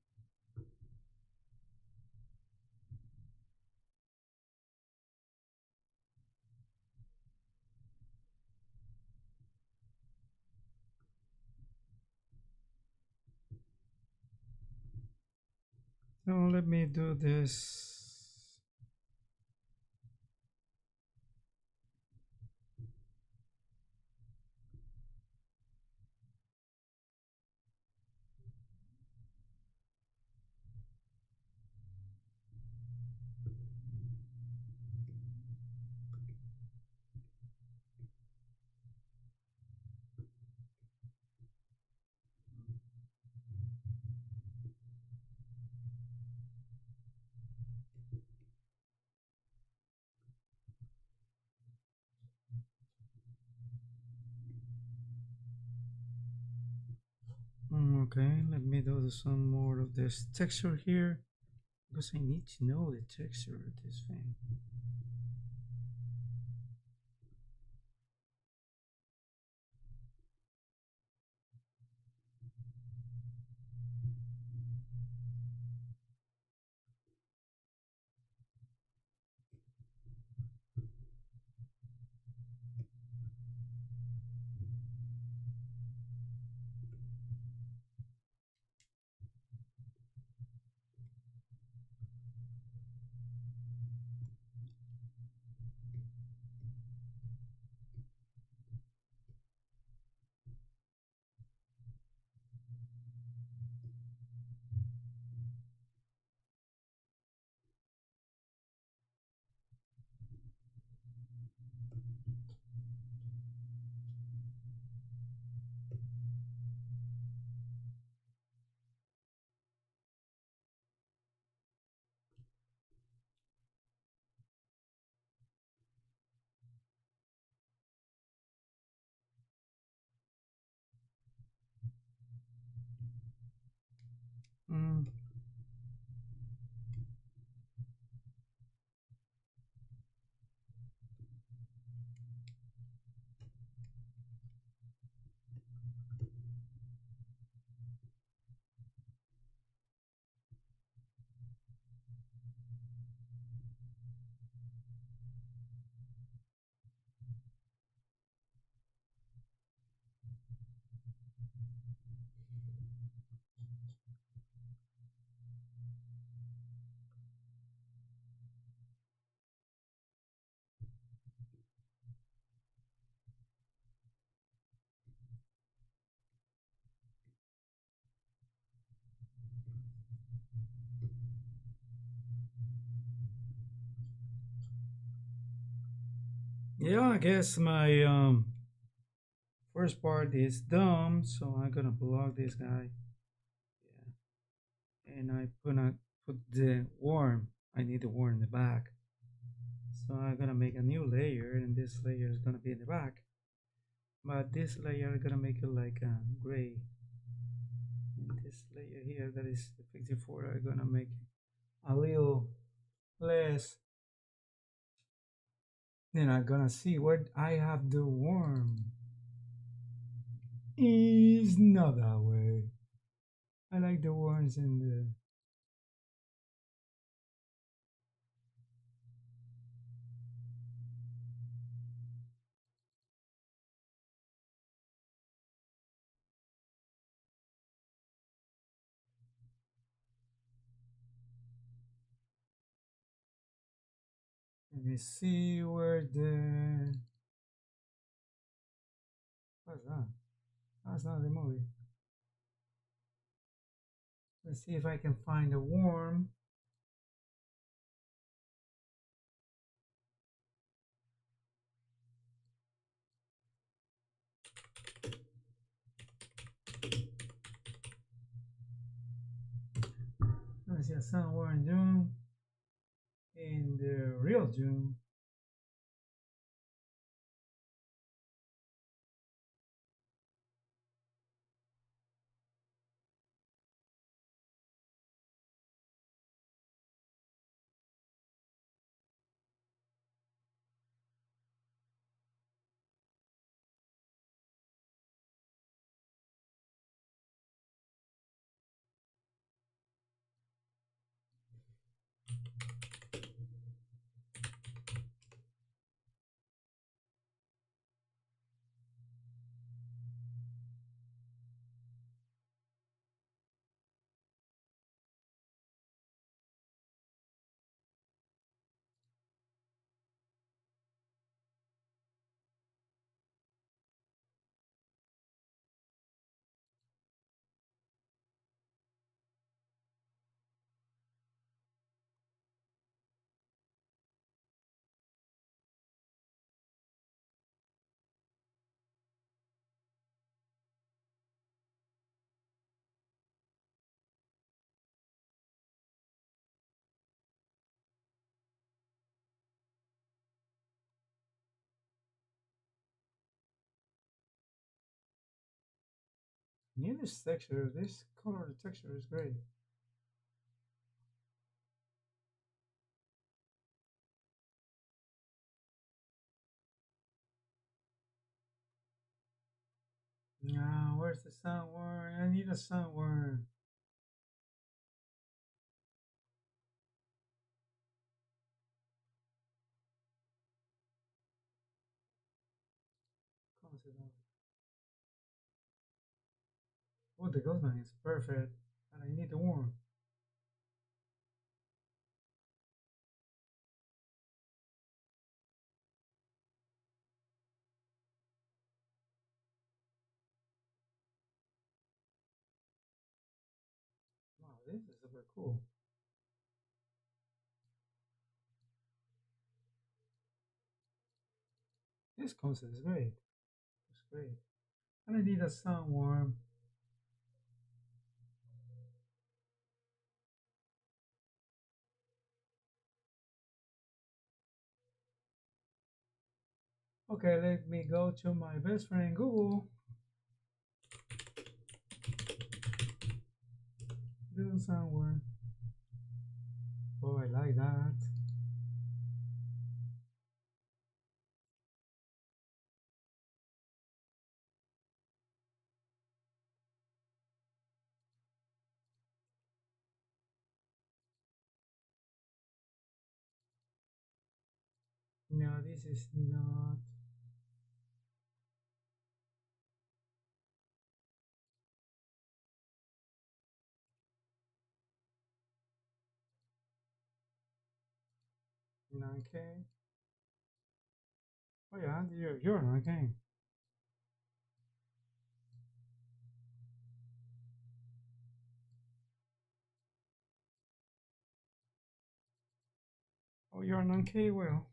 So let me do this. Okay, let me do some more of this texture here because I need to know the texture of this thing. Mm, yeah, I guess my first part is dumb, so I'm gonna block this guy. Yeah, and I'm gonna put the worm. I need the worm in the back, so I'm gonna make a new layer, and this layer is gonna be in the back. But this layer I'm gonna make it like gray, and this layer here that is the 54, I'm gonna make a little less. Then I'm gonna see where I have the worm. Is not that way. I like the worms in the. Let me see where the. What's that? That's not the movie. Let's see if I can find a worm. Let me see a somewhere in Dune. In the real Dune. Need this texture. This color, the texture is great. No, where's the sunworm? I need a sunworm. ¿Cómo se llama? Oh, the ghostman is perfect. And I need the worm. Wow, this is super cool. This concept is great. It's great. And I need a sunworm. Okay, let me go to my best friend Google. Do sunworm. Oh, I like that. No, this is not. Okay. Oh yeah, you're okay. Oh, you're an okay. Well,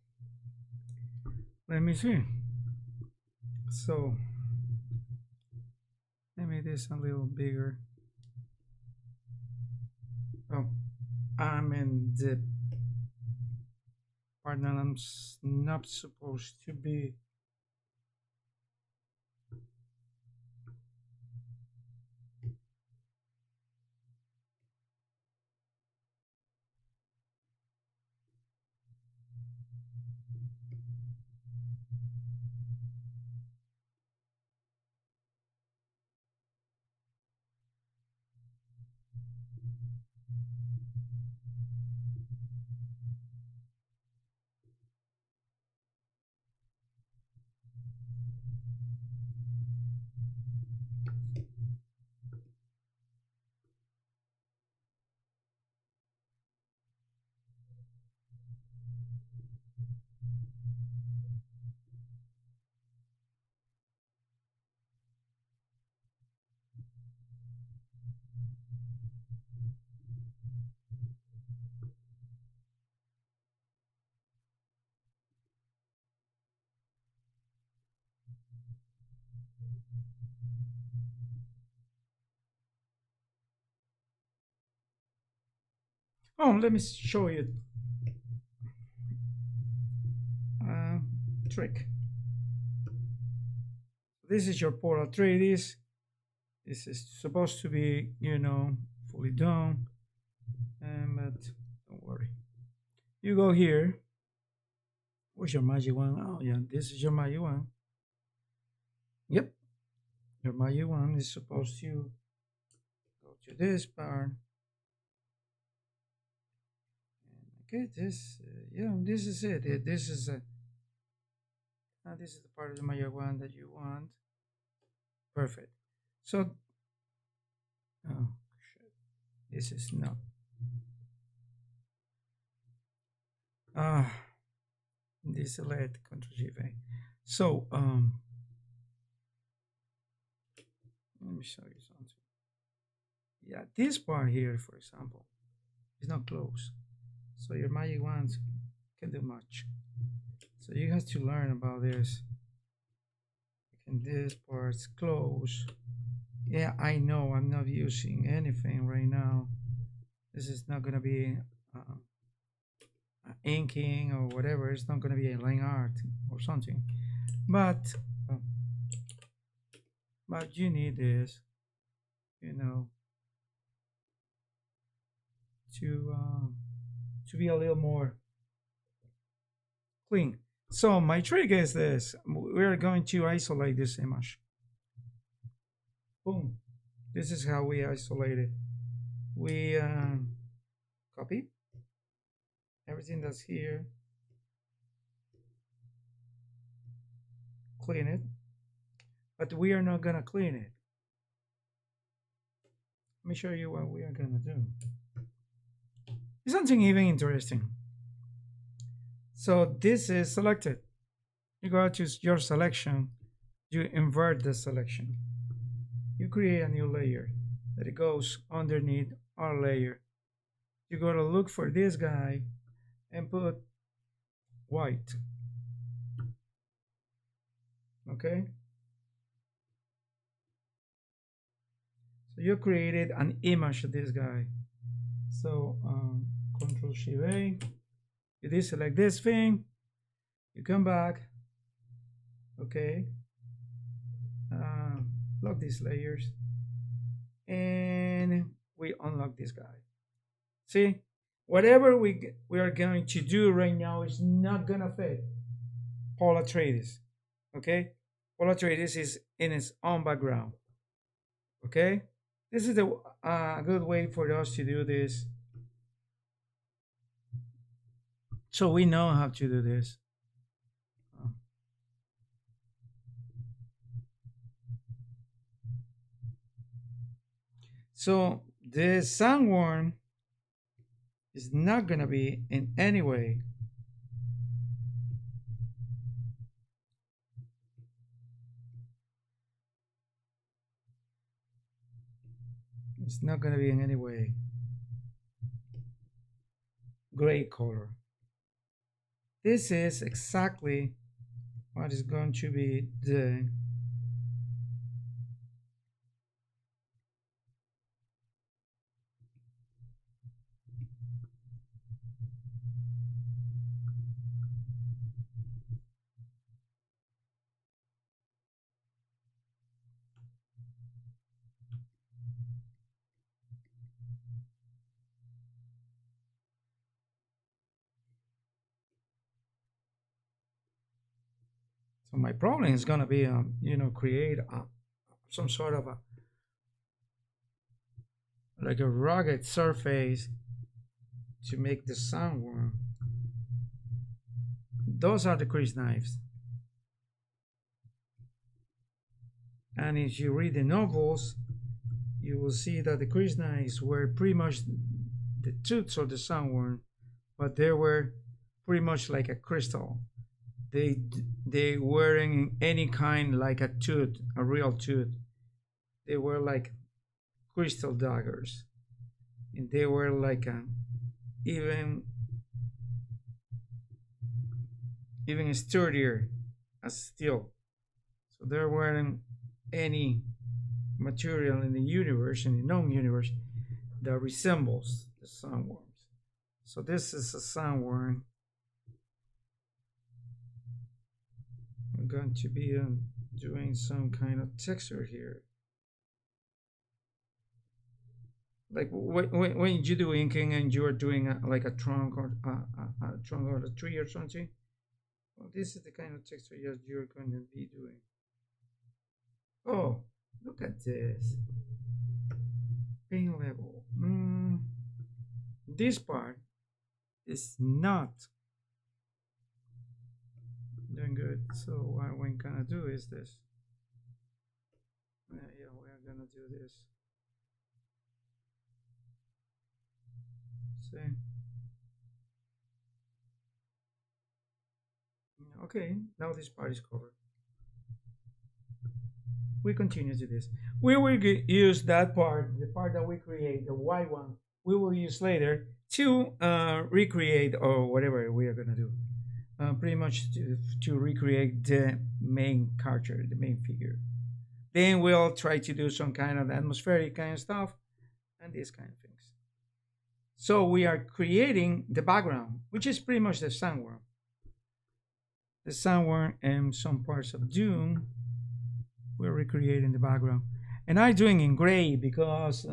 let me see. So let me this a little bigger. Oh, I'm in the part that I'm not supposed to be. Oh, let me show you a trick. This is your Portal 3ds. This is supposed to be, fully done. But don't worry. You go here. Where's your magic one? Oh, yeah, this is your magic one. Yep, your magic one is supposed to go to this part. Okay, yeah, this is it. This is this is the part of the magic one that you want. Perfect. So, oh, shit. This is not. Ah, this select Ctrl G V. So, let me show you something. Yeah, this part here, for example, is not close. So your magic wands can do much. So you have to learn about this. And this part's close. Yeah, I know I'm not using anything right now. This is not gonna be inking or whatever. It's not gonna be a line art or something. But uh, but you need this. you know, to uh, to be a little more clean. So my trick is this: we're going to isolate this image. Boom. This is how we isolate it. We copy everything that's here, clean it, but we are not gonna clean it. Let me show you what we are gonna do. It's something even interesting. So this is selected. You go to your selection, you invert the selection. You create a new layer that it goes underneath our layer. You go to look for this guy and put white. Okay? So you created an image of this guy. So Control Shift A. You deselect this thing. You come back. Okay. Lock these layers. And we unlock this guy. See? Whatever we are going to do right now is not gonna fit Paul Atreides. Okay? Paul Atreides is in its own background. Okay? This is a good way for us to do this. So we know how to do this. So the Sandworm is not going to be in any way it's not going to be in any way gray color. This is exactly what is going to be the so my problem is going to be create some sort of a like a rugged surface to make the Sandworm. Those are the crease knives. And if you read the novels, you will see that the crease knives were pretty much the tooths of the Sandworm, but they were pretty much like a crystal. They weren't any kind like a tooth, a real tooth. They were like crystal daggers, and they were like even sturdier as steel. So there weren't any material in the universe, in the known universe, that resembles the Sandworms. So this is a Sandworm. I'm going to be doing some kind of texture here. Like when you do inking and you are doing like a trunk or a trunk or a tree or something, well, this is the kind of texture you're going to be doing. Oh, look at this. Paint level. This part is not doing good. So what we're gonna do is this. Yeah, we're gonna do this. See? Okay, now this part is covered. We continue to this. We will use that part, the part that we create, the white one, we will use later to recreate or whatever we are going to do. Pretty much to recreate the main character, the main figure. Then we'll try to do some kind of atmospheric kind of stuff and these kind of things. So we are creating the background, which is pretty much the Sandworm. The Sandworm and some parts of Dune, we're recreating the background. And I'm doing in gray because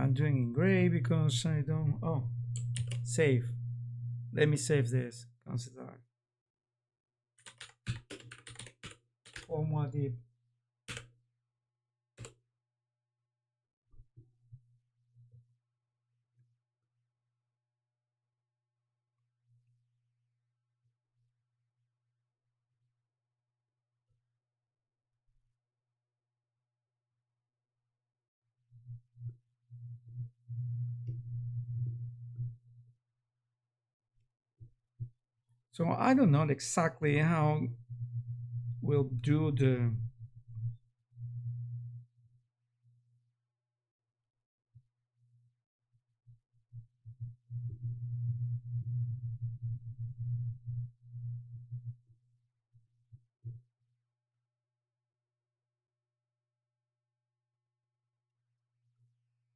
I'm doing in gray because I don't. Oh, save. Let me save this. Consider. Oh, Muab Dib. So I don't know exactly how we'll do the.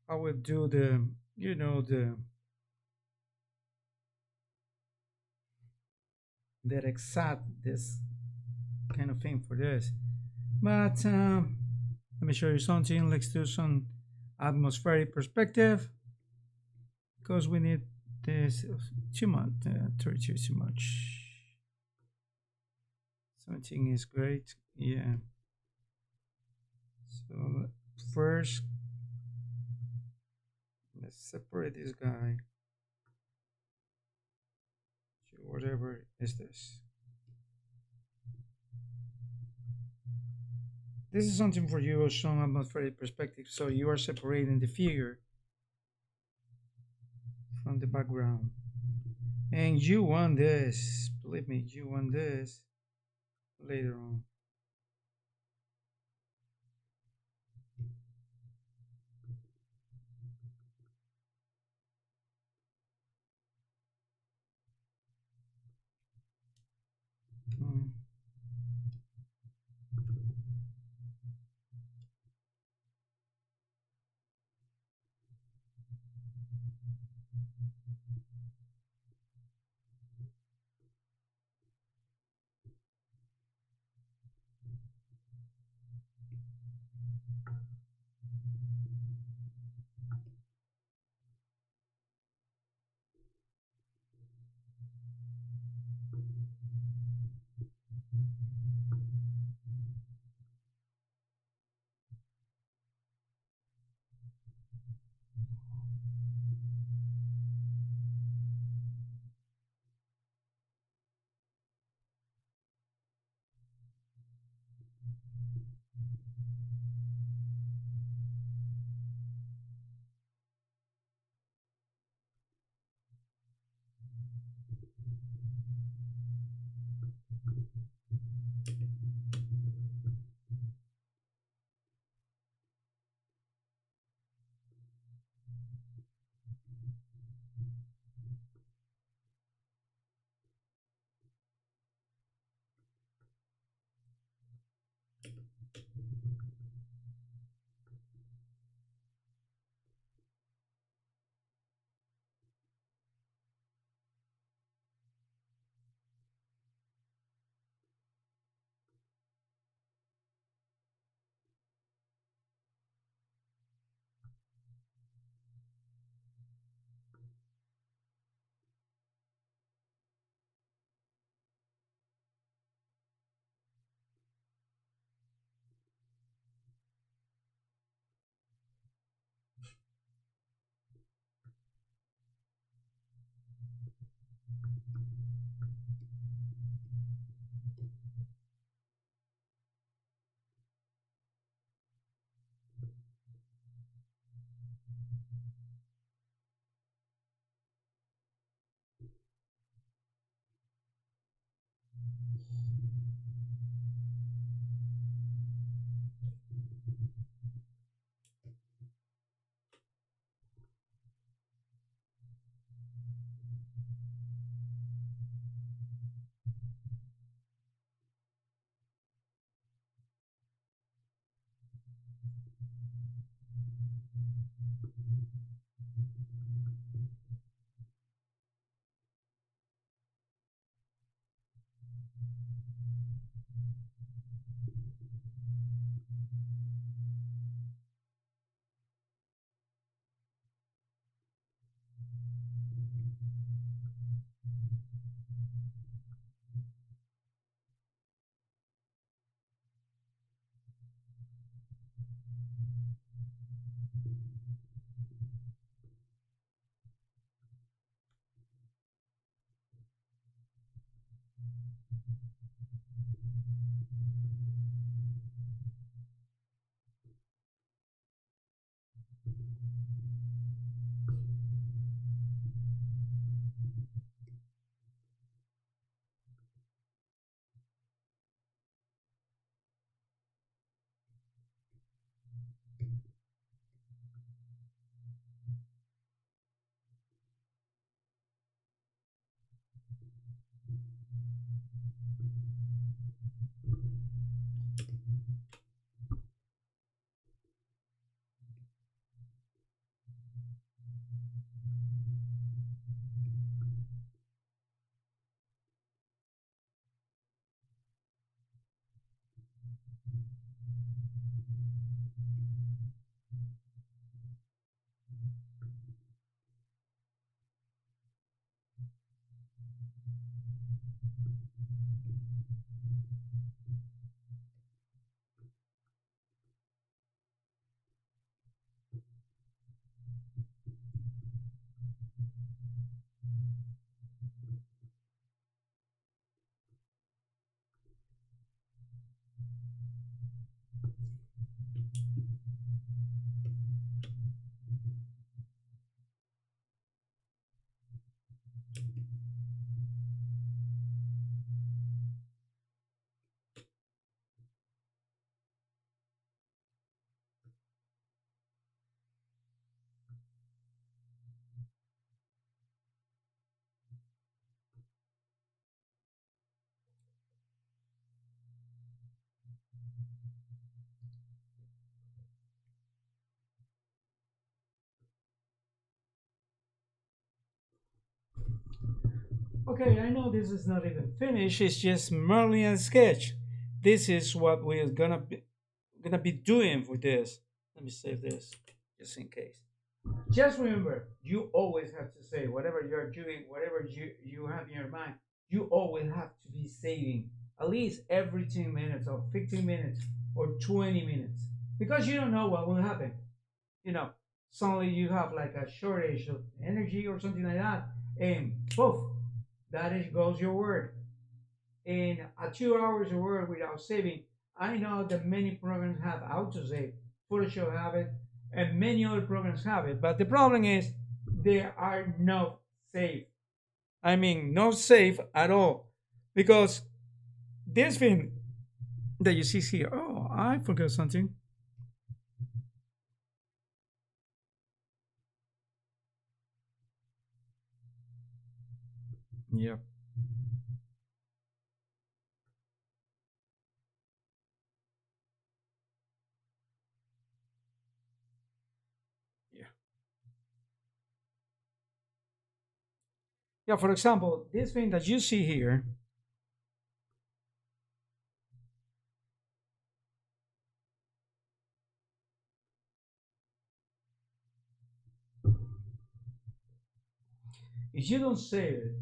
How we'll do the. You know that exact this kind of thing for this. But let me show you something. Let's do some atmospheric perspective because we need this too much. 32 too much. 17 is great. Yeah. So first, let's separate this guy to whatever is this. This is something for you, some atmospheric perspective. So you are separating the figure from the background. And you want this, believe me, you want this later on. Mm. Okay, I know this is not even finished. It's just merely a sketch. This is what we're gonna be doing for this. Let me save this just in case. Just remember, you always have to say whatever you're doing, whatever you have in your mind, you always have to be saving at least every 10 minutes or 15 minutes or 20 minutes because you don't know what will happen. You know, suddenly you have like a shortage of energy or something like that, and poof, that is goes your word. In a 2 hours of work without saving, I know that many programs have autosave, Photoshop have it, and many other programs have it. But the problem is they are not safe. I mean, not safe at all, because this thing that you see here. Oh, I forgot something. Yeah, yeah, yeah. For example, this thing that you see here, if you don't save it,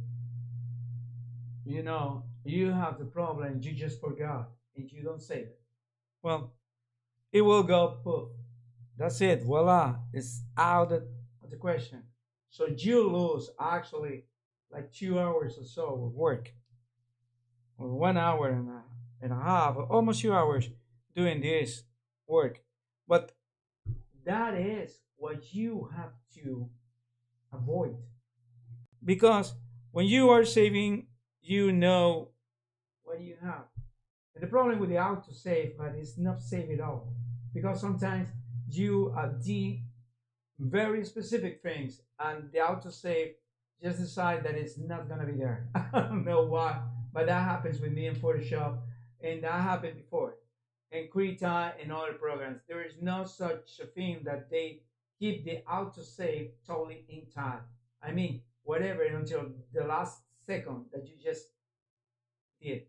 you have the problem. You just forgot, and you don't save it. Well, it will go poof. That's it. Voila. It's out of the question. So you lose actually like 2 hours or so of work, or 1 hour and a half, or almost 2 hours doing this work. But that is what you have to avoid. Because when you are saving, you know what you have. And the problem with the auto save, but it's not save at all. Because sometimes you de very specific things, and the autosave just decide that it's not gonna be there. I don't know why, but that happens with me in Photoshop, and that happened before in Krita and other programs. There is no such a thing that they keep the autosave totally intact. I mean, whatever until the last second that you just did.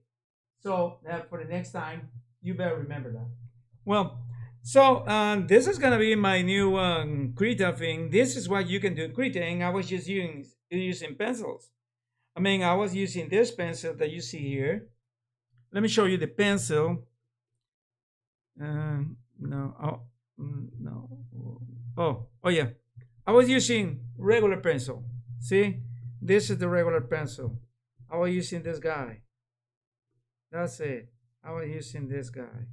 So for the next time, you better remember that. Well, so this is gonna be my new Krita thing. This is what you can do in Krita, and I was just using pencils. I mean, I was using this pencil that you see here. Let me show you the pencil. No, oh, no. Oh yeah. I was using regular pencil. See, this is the regular pencil. I was using this guy. That's it. I was using this guy.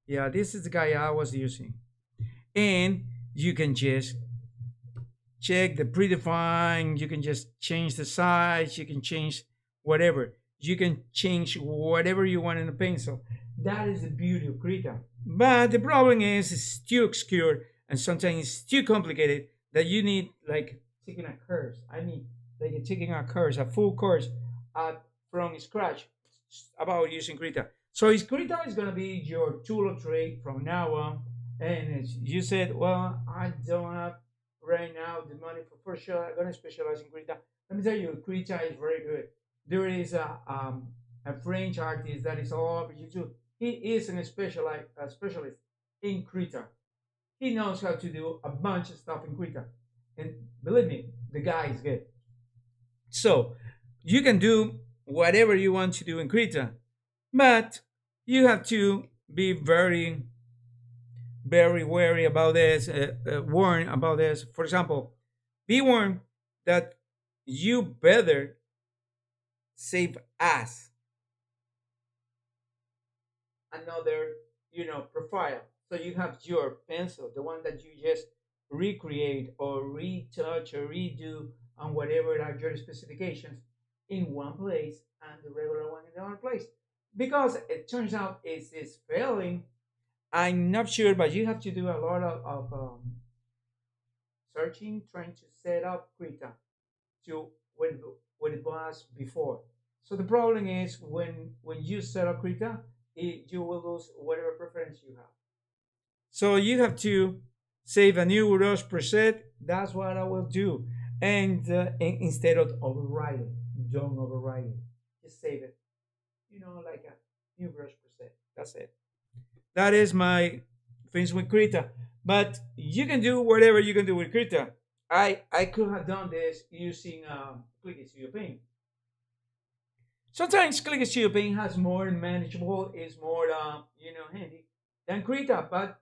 Yeah, this is the guy I was using. And you can just check the predefined, you can just change the size, you can change whatever. You can change whatever you want in the pencil. That is the beauty of Krita. But the problem is it's too obscure and sometimes it's too complicated that you need like taking a course. I mean, like taking a course, a full course from scratch about using Krita. So Krita is going to be your tool of trade from now on. And as you said, well, I don't have right now the money for first show. I'm going to specialize in Krita. Let me tell you, Krita is very good. There is a French artist that is all over YouTube. He is a specialist in Krita. He knows how to do a bunch of stuff in Krita. And believe me, the guy is good. So you can do whatever you want to do in Krita, but you have to be very, very wary about this, warned about this. For example, be warned that you better save as another, profile. So you have your pencil, the one that you just recreate or retouch or redo on whatever are your specifications in one place and the regular one in the other place. Because it turns out it's failing. I'm not sure, but you have to do a lot of searching, trying to set up Krita to what it was before. So the problem is when you set up Krita, you will lose whatever preference you have. So you have to save a new brush preset. That's what I will do. And instead of overriding, don't override it. Just save it. Like a new brush preset. That's it. That is my things with Krita. But you can do whatever you can do with Krita. I could have done this using Click Studio Paint. Sometimes Click Studio Paint has more manageable, is more handy than Krita. But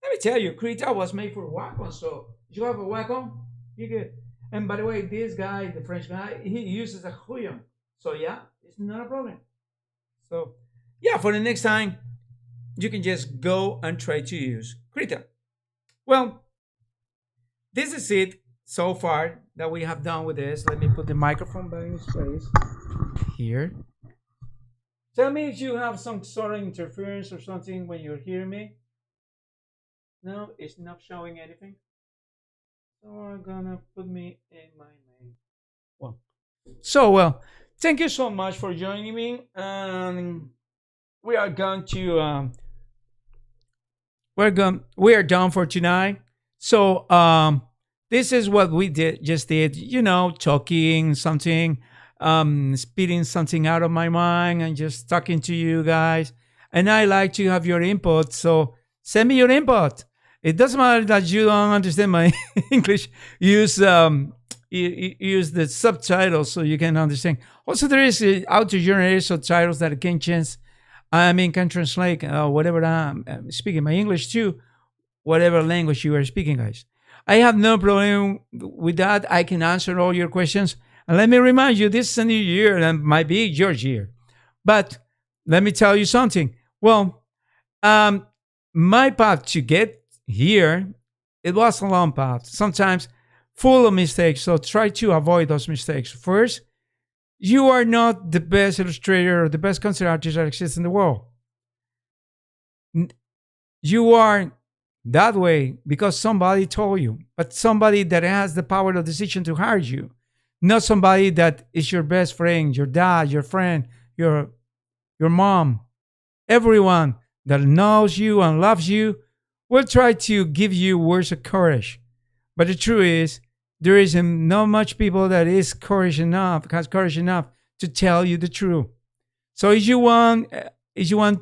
let me tell you, Krita was made for Wacom. So you have a Wacom, you good. And by the way, this guy, the French guy, he uses a Huyon. So yeah, it's not a problem. So yeah, for the next time, you can just go and try to use Krita. Well, this is it so far that we have done with this. Let me put the microphone back in its place here. Tell me if you have some sort of interference or something when you're hearing me. No, it's not showing anything. So I'm gonna put me in my main. Well, thank you so much for joining me. We are going to we are done for tonight. So this is what we just did, talking something, spitting something out of my mind and just talking to you guys. And I like to have your input, so send me your input. It doesn't matter that you don't understand my English. Use use the subtitles so you can understand. Also, there is auto-generated subtitles that can translate whatever I'm speaking, my English to whatever language you are speaking, guys. I have no problem with that. I can answer all your questions. And let me remind you, this is a new year and might be your year. But let me tell you something. Well, my path to get here, it was a long path, sometimes full of mistakes. So try to avoid those mistakes. First, you are not the best illustrator or the best concept artist that exists in the world. You are that way because somebody told you, but somebody that has the power of decision to hire you, not somebody that is your best friend, your dad, your friend, your mom. Everyone that knows you and loves you will try to give you words of courage. But the truth is, There is not much people that has courage enough to tell you the truth. So if you want to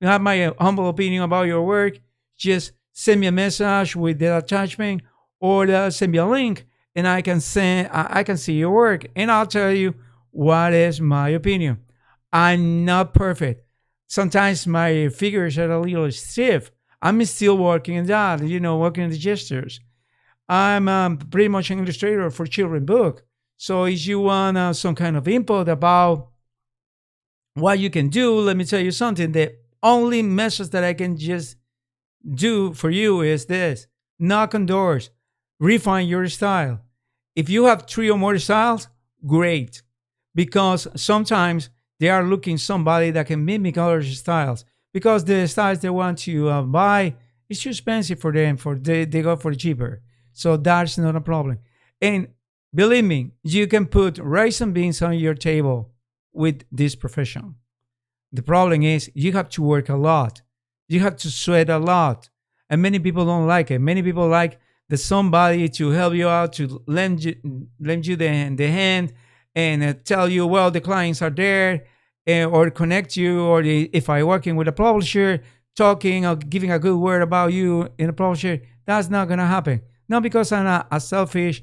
have my humble opinion about your work, just send me a message with the attachment, or send me a link, and I can see your work, and I'll tell you what is my opinion. I'm not perfect. Sometimes my figures are a little stiff. I'm still working on that, working on the gestures. I'm pretty much an illustrator for children book. So if you want some kind of input about what you can do, let me tell you something. The only message that I can just do for you is this: knock on doors, refine your style. If you have 3 or more styles, great, because sometimes they are looking somebody that can mimic other styles, because the styles they want to buy is too expensive for them. They go for cheaper, so that's not a problem. And believe me, you can put rice and beans on your table with this profession. The problem is you have to work a lot. You have to sweat a lot. And many people don't like it. Many people like the somebody to help you out, to lend you the hand, and tell you, well, the clients are there, or connect you, or if I working with a publisher, talking or giving a good word about you in a publisher. That's not going to happen. Not because I'm a selfish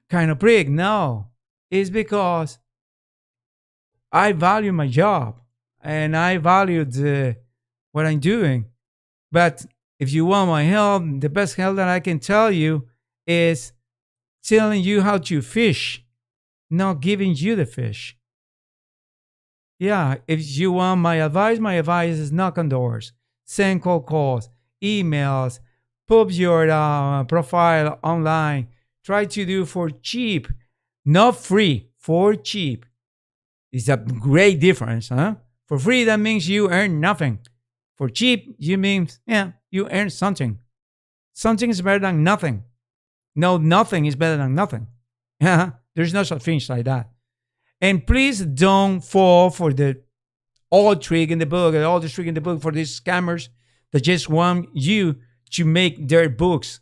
kind of prick. No, it's because I value my job and I value what I'm doing. But if you want my help, the best help that I can tell you is telling you how to fish, not giving you the fish. Yeah, if you want my advice is knock on doors, send cold calls, emails, put your profile online. Try to do for cheap, not free, for cheap. It's a great difference, huh? For free, that means you earn nothing. For cheap, you mean, you earn something. Something is better than nothing. No, nothing is better than nothing. There's no such thing like that. And please don't fall for the all trick in the book, all the trick in the book for these scammers that just want you to make their books.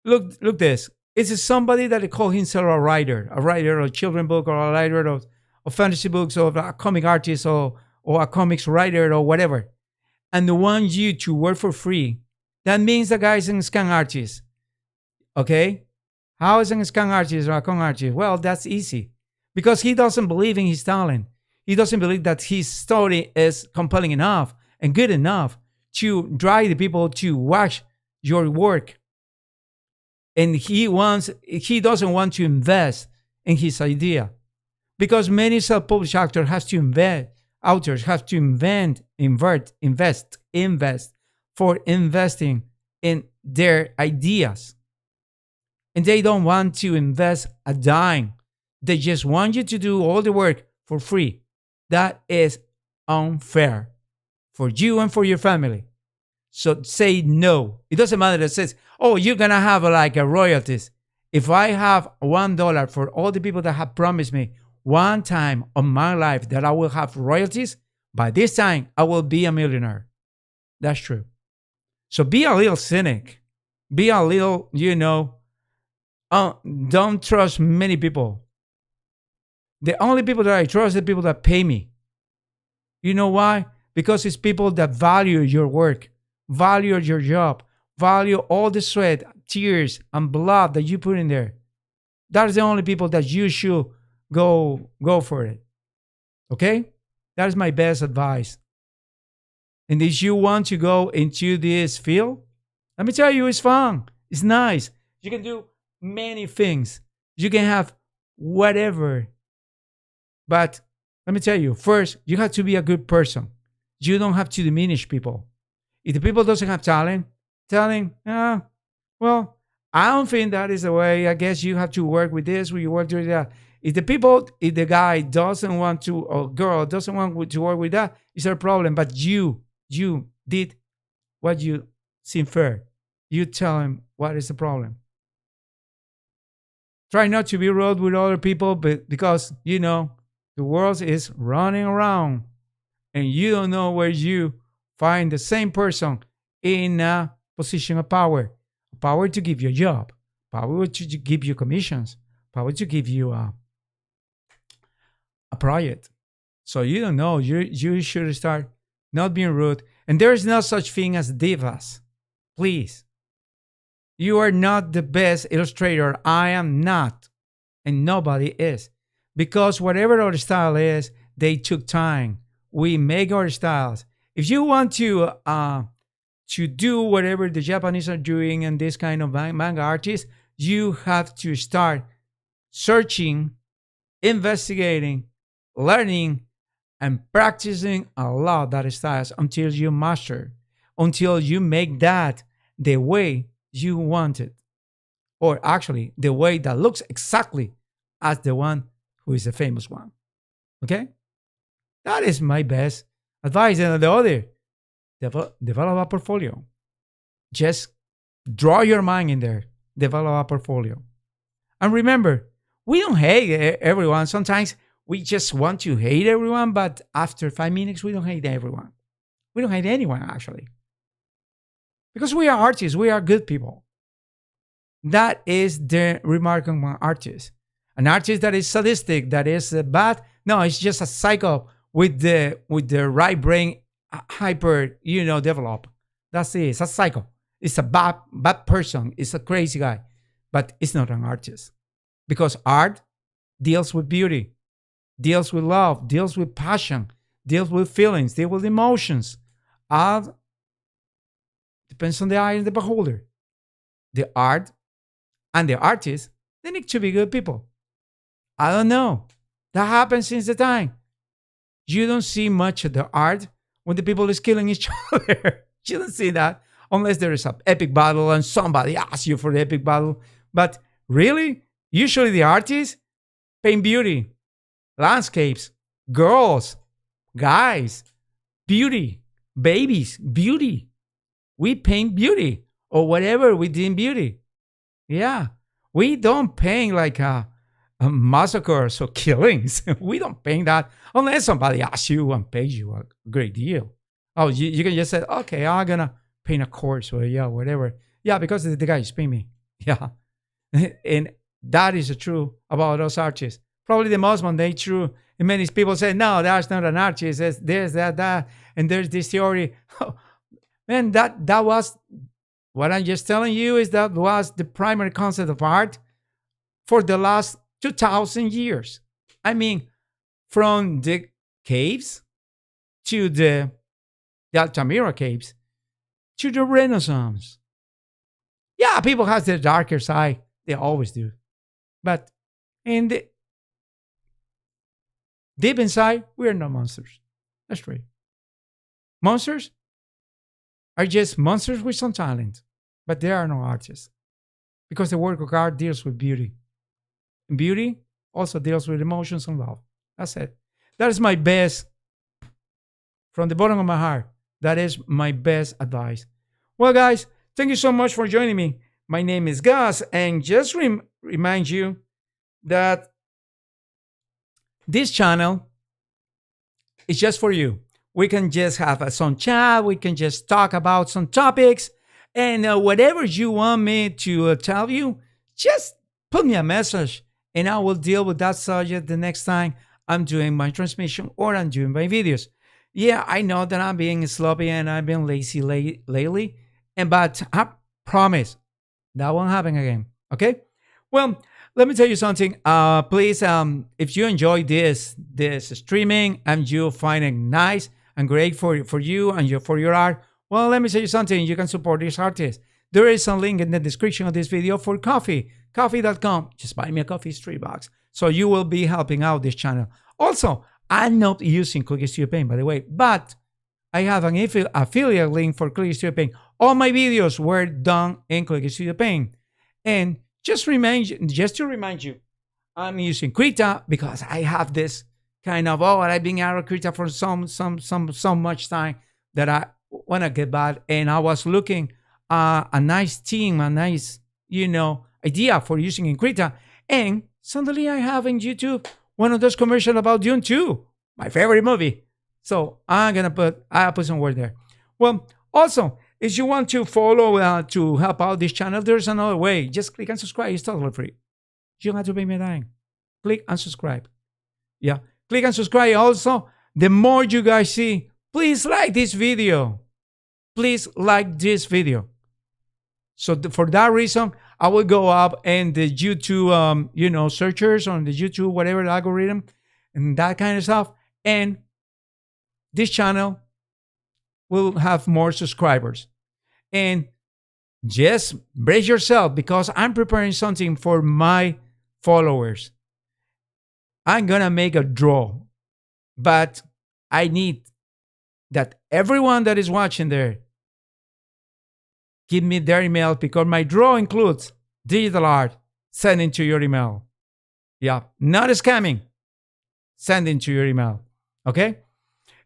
Look this. It's somebody that call himself a writer of a children book, or a writer of fantasy books, or a comic artist, or a comics writer, or whatever. And they want you to work for free. That means the guy is a scam artist. Okay? How is a scam artist or a con artist? Well, that's easy. Because he doesn't believe in his talent. He doesn't believe that his story is compelling enough and good enough to drive the people to watch your work. And he doesn't want to invest in his idea. Because many self-published authors have to invest for investing in their ideas. And they don't want to invest a dime. They just want you to do all the work for free. That is unfair for you and for your family. So say no. It doesn't matter that it says, oh, you're going to have like a royalties. If I have $1 for all the people that have promised me one time on my life that I will have royalties, by this time I will be a millionaire. That's true. So be a little cynic. Be a little, don't trust many people. The only people that I trust are people that pay me. You know why? Because it's people that value your work, value your job, value all the sweat, tears, and blood that you put in there. That's the only people that you should go for it. Okay? That is my best advice. And if you want to go into this field, let me tell you, it's fun. It's nice. You can do many things. You can have whatever. But let me tell you, first, you have to be a good person. You don't have to diminish people. If the people doesn't have talent, tell him, well, I don't think that is the way. I guess you have to work with this, you work with that. If the guy doesn't want to, or girl doesn't want to work with that, it's a problem. But you did what you seem fair. You tell him what is the problem. Try not to be rude with other people, but because, the world is running around and you don't know where you find the same person in a position of power to give you a job, Probably to give you commissions. Probably to give you a project. So you don't know. You should start not being rude. And there is no such thing as divas. Please. You are not the best illustrator. I am not. And nobody is. Because whatever our style is, they took time. We make our styles. If you want to do whatever the Japanese are doing and this kind of manga artists, you have to start searching, investigating, learning, and practicing a lot of that styles until you master, until you make that the way you want it. Or actually, the way that looks exactly as the one who is the famous one. Okay? That is my best advice. And the other, develop a portfolio. Just draw your mind in there. Develop a portfolio. And remember, we don't hate everyone. Sometimes we just want to hate everyone, but after 5 minutes, we don't hate everyone. We don't hate anyone, actually. Because we are artists. We are good people. That is the remark on an artist. An artist that is sadistic, that is bad. No, it's just a psycho with the right brain hyper, develop. That's it. It's a psycho. It's a bad person. It's a crazy guy. But it's not an artist. Because art deals with beauty, deals with love, deals with passion, deals with feelings, deals with emotions. Art depends on the eye and the beholder. The art and the artist, they need to be good people. I don't know. That happens since the time. You don't see much of the art when the people is killing each other. You don't see that unless there is an epic battle and somebody asks you for the epic battle. But really, usually the artists paint beauty, landscapes, girls, guys, beauty, babies, beauty. We paint beauty or whatever we deem beauty. Yeah, we don't paint like a massacres or killings. We don't paint that unless somebody asks you and pays you a great deal. Oh, you can just say, okay, I'm going to paint a corpse or whatever. Yeah, because the guy is paying me. Yeah. And that is true about us artists. Probably the most mundane true. And many people say, no, that's not an artist. It's this, that. And there's this theory. Man, that was what I'm just telling you is that was the primary concept of art for the last 2,000 years. I mean, from the caves to the Altamira caves to the Renaissance. Yeah, people have their darker side. They always do. But in the deep inside, we are not monsters. That's right. Monsters are just monsters with some talent. But they are no artists. Because the work of art deals with beauty. And beauty also deals with emotions and love. That's it. That is my best, from the bottom of my heart, that is my best advice. Well, guys, thank you so much for joining me. My name is Gus, and just remind you that this channel is just for you. We can just have some chat. We can just talk about some topics. And whatever you want me to tell you, just put me a message, and I will deal with that subject the next time I'm doing my transmission or I'm doing my videos. Yeah, I know that I'm being sloppy and I've been lazy lately, but I promise that won't happen again. Okay? Well, let me tell you something. Please, if you enjoy this streaming and you find it nice and great for you and for your art, well, let me tell you something. You can support this artist. There is a link in the description of this video for coffee. Coffee.com. Just buy me a coffee, it's $3. So you will be helping out this channel. Also, I'm not using Click Studio Paint, by the way, but I have an affiliate link for Click Studio Paint. All my videos were done in Click Studio Paint. And just to remind you, I'm using Krita because I have this kind of, I've been out of Krita for so much time that I want to get back. And I was looking a nice theme, a nice, idea for using in Krita. And suddenly I have in YouTube one of those commercials about Dune 2, my favorite movie. So I put some word there. Well, also, if you want to follow to help out this channel, there's another way. Just click and subscribe. It's totally free. You don't have to pay me a dime. Click and subscribe. Yeah. Click and subscribe. Also, the more you guys see, please like this video. Please like this video. So for that reason, I will go up and the YouTube, searchers on the YouTube, whatever the algorithm, and that kind of stuff. And this channel will have more subscribers. And just brace yourself because I'm preparing something for my followers. I'm gonna make a draw, but I need that everyone that is watching there give me their email because my draw includes digital art sending to your email. Yeah, not scamming, sending to your email. Okay?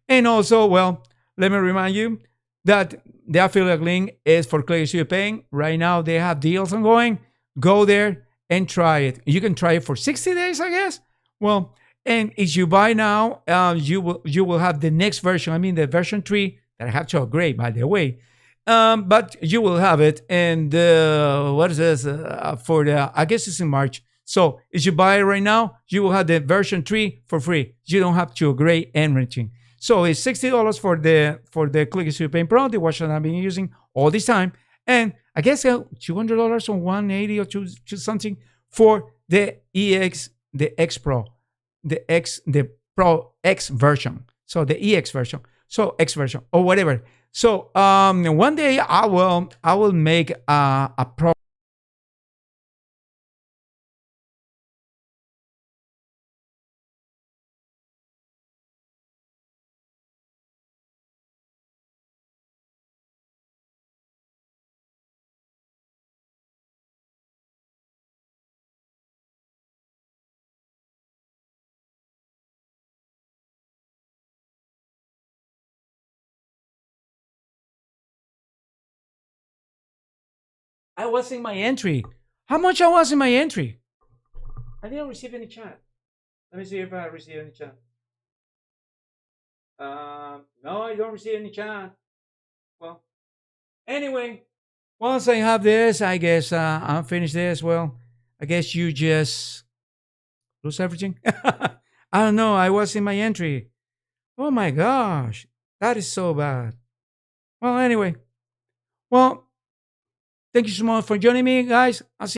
And also, well, let me remind you that the affiliate link is for Click Studio Paint. Right now, they have deals ongoing. Go there and try it. You can try it for 60 days, I guess. Well, and if you buy now, you will have the next version. I mean, the version 3 that I have to upgrade, by the way. But you will have it. And what is this? I guess it's in March. So if you buy it right now, you will have the version 3 for free. You don't have to upgrade anything. So it's $60 for the Click Studio Paint Pro, the watch that I've been using all this time. And I guess $200 or 180 or two something for the X Pro, the Pro X version. So the EX version. So X version or whatever. So one day I will make a Pro. I was in my entry. How much I was in my entry? I didn't receive any chat. Let me see if I receive any chat. No, I don't receive any chat. Well, anyway, once I have this, I guess I'm finished this. Well, I guess you just lose everything. I don't know. I was in my entry. Oh my gosh, that is so bad. Well, anyway, well, thank you so much for joining me, guys. I'll see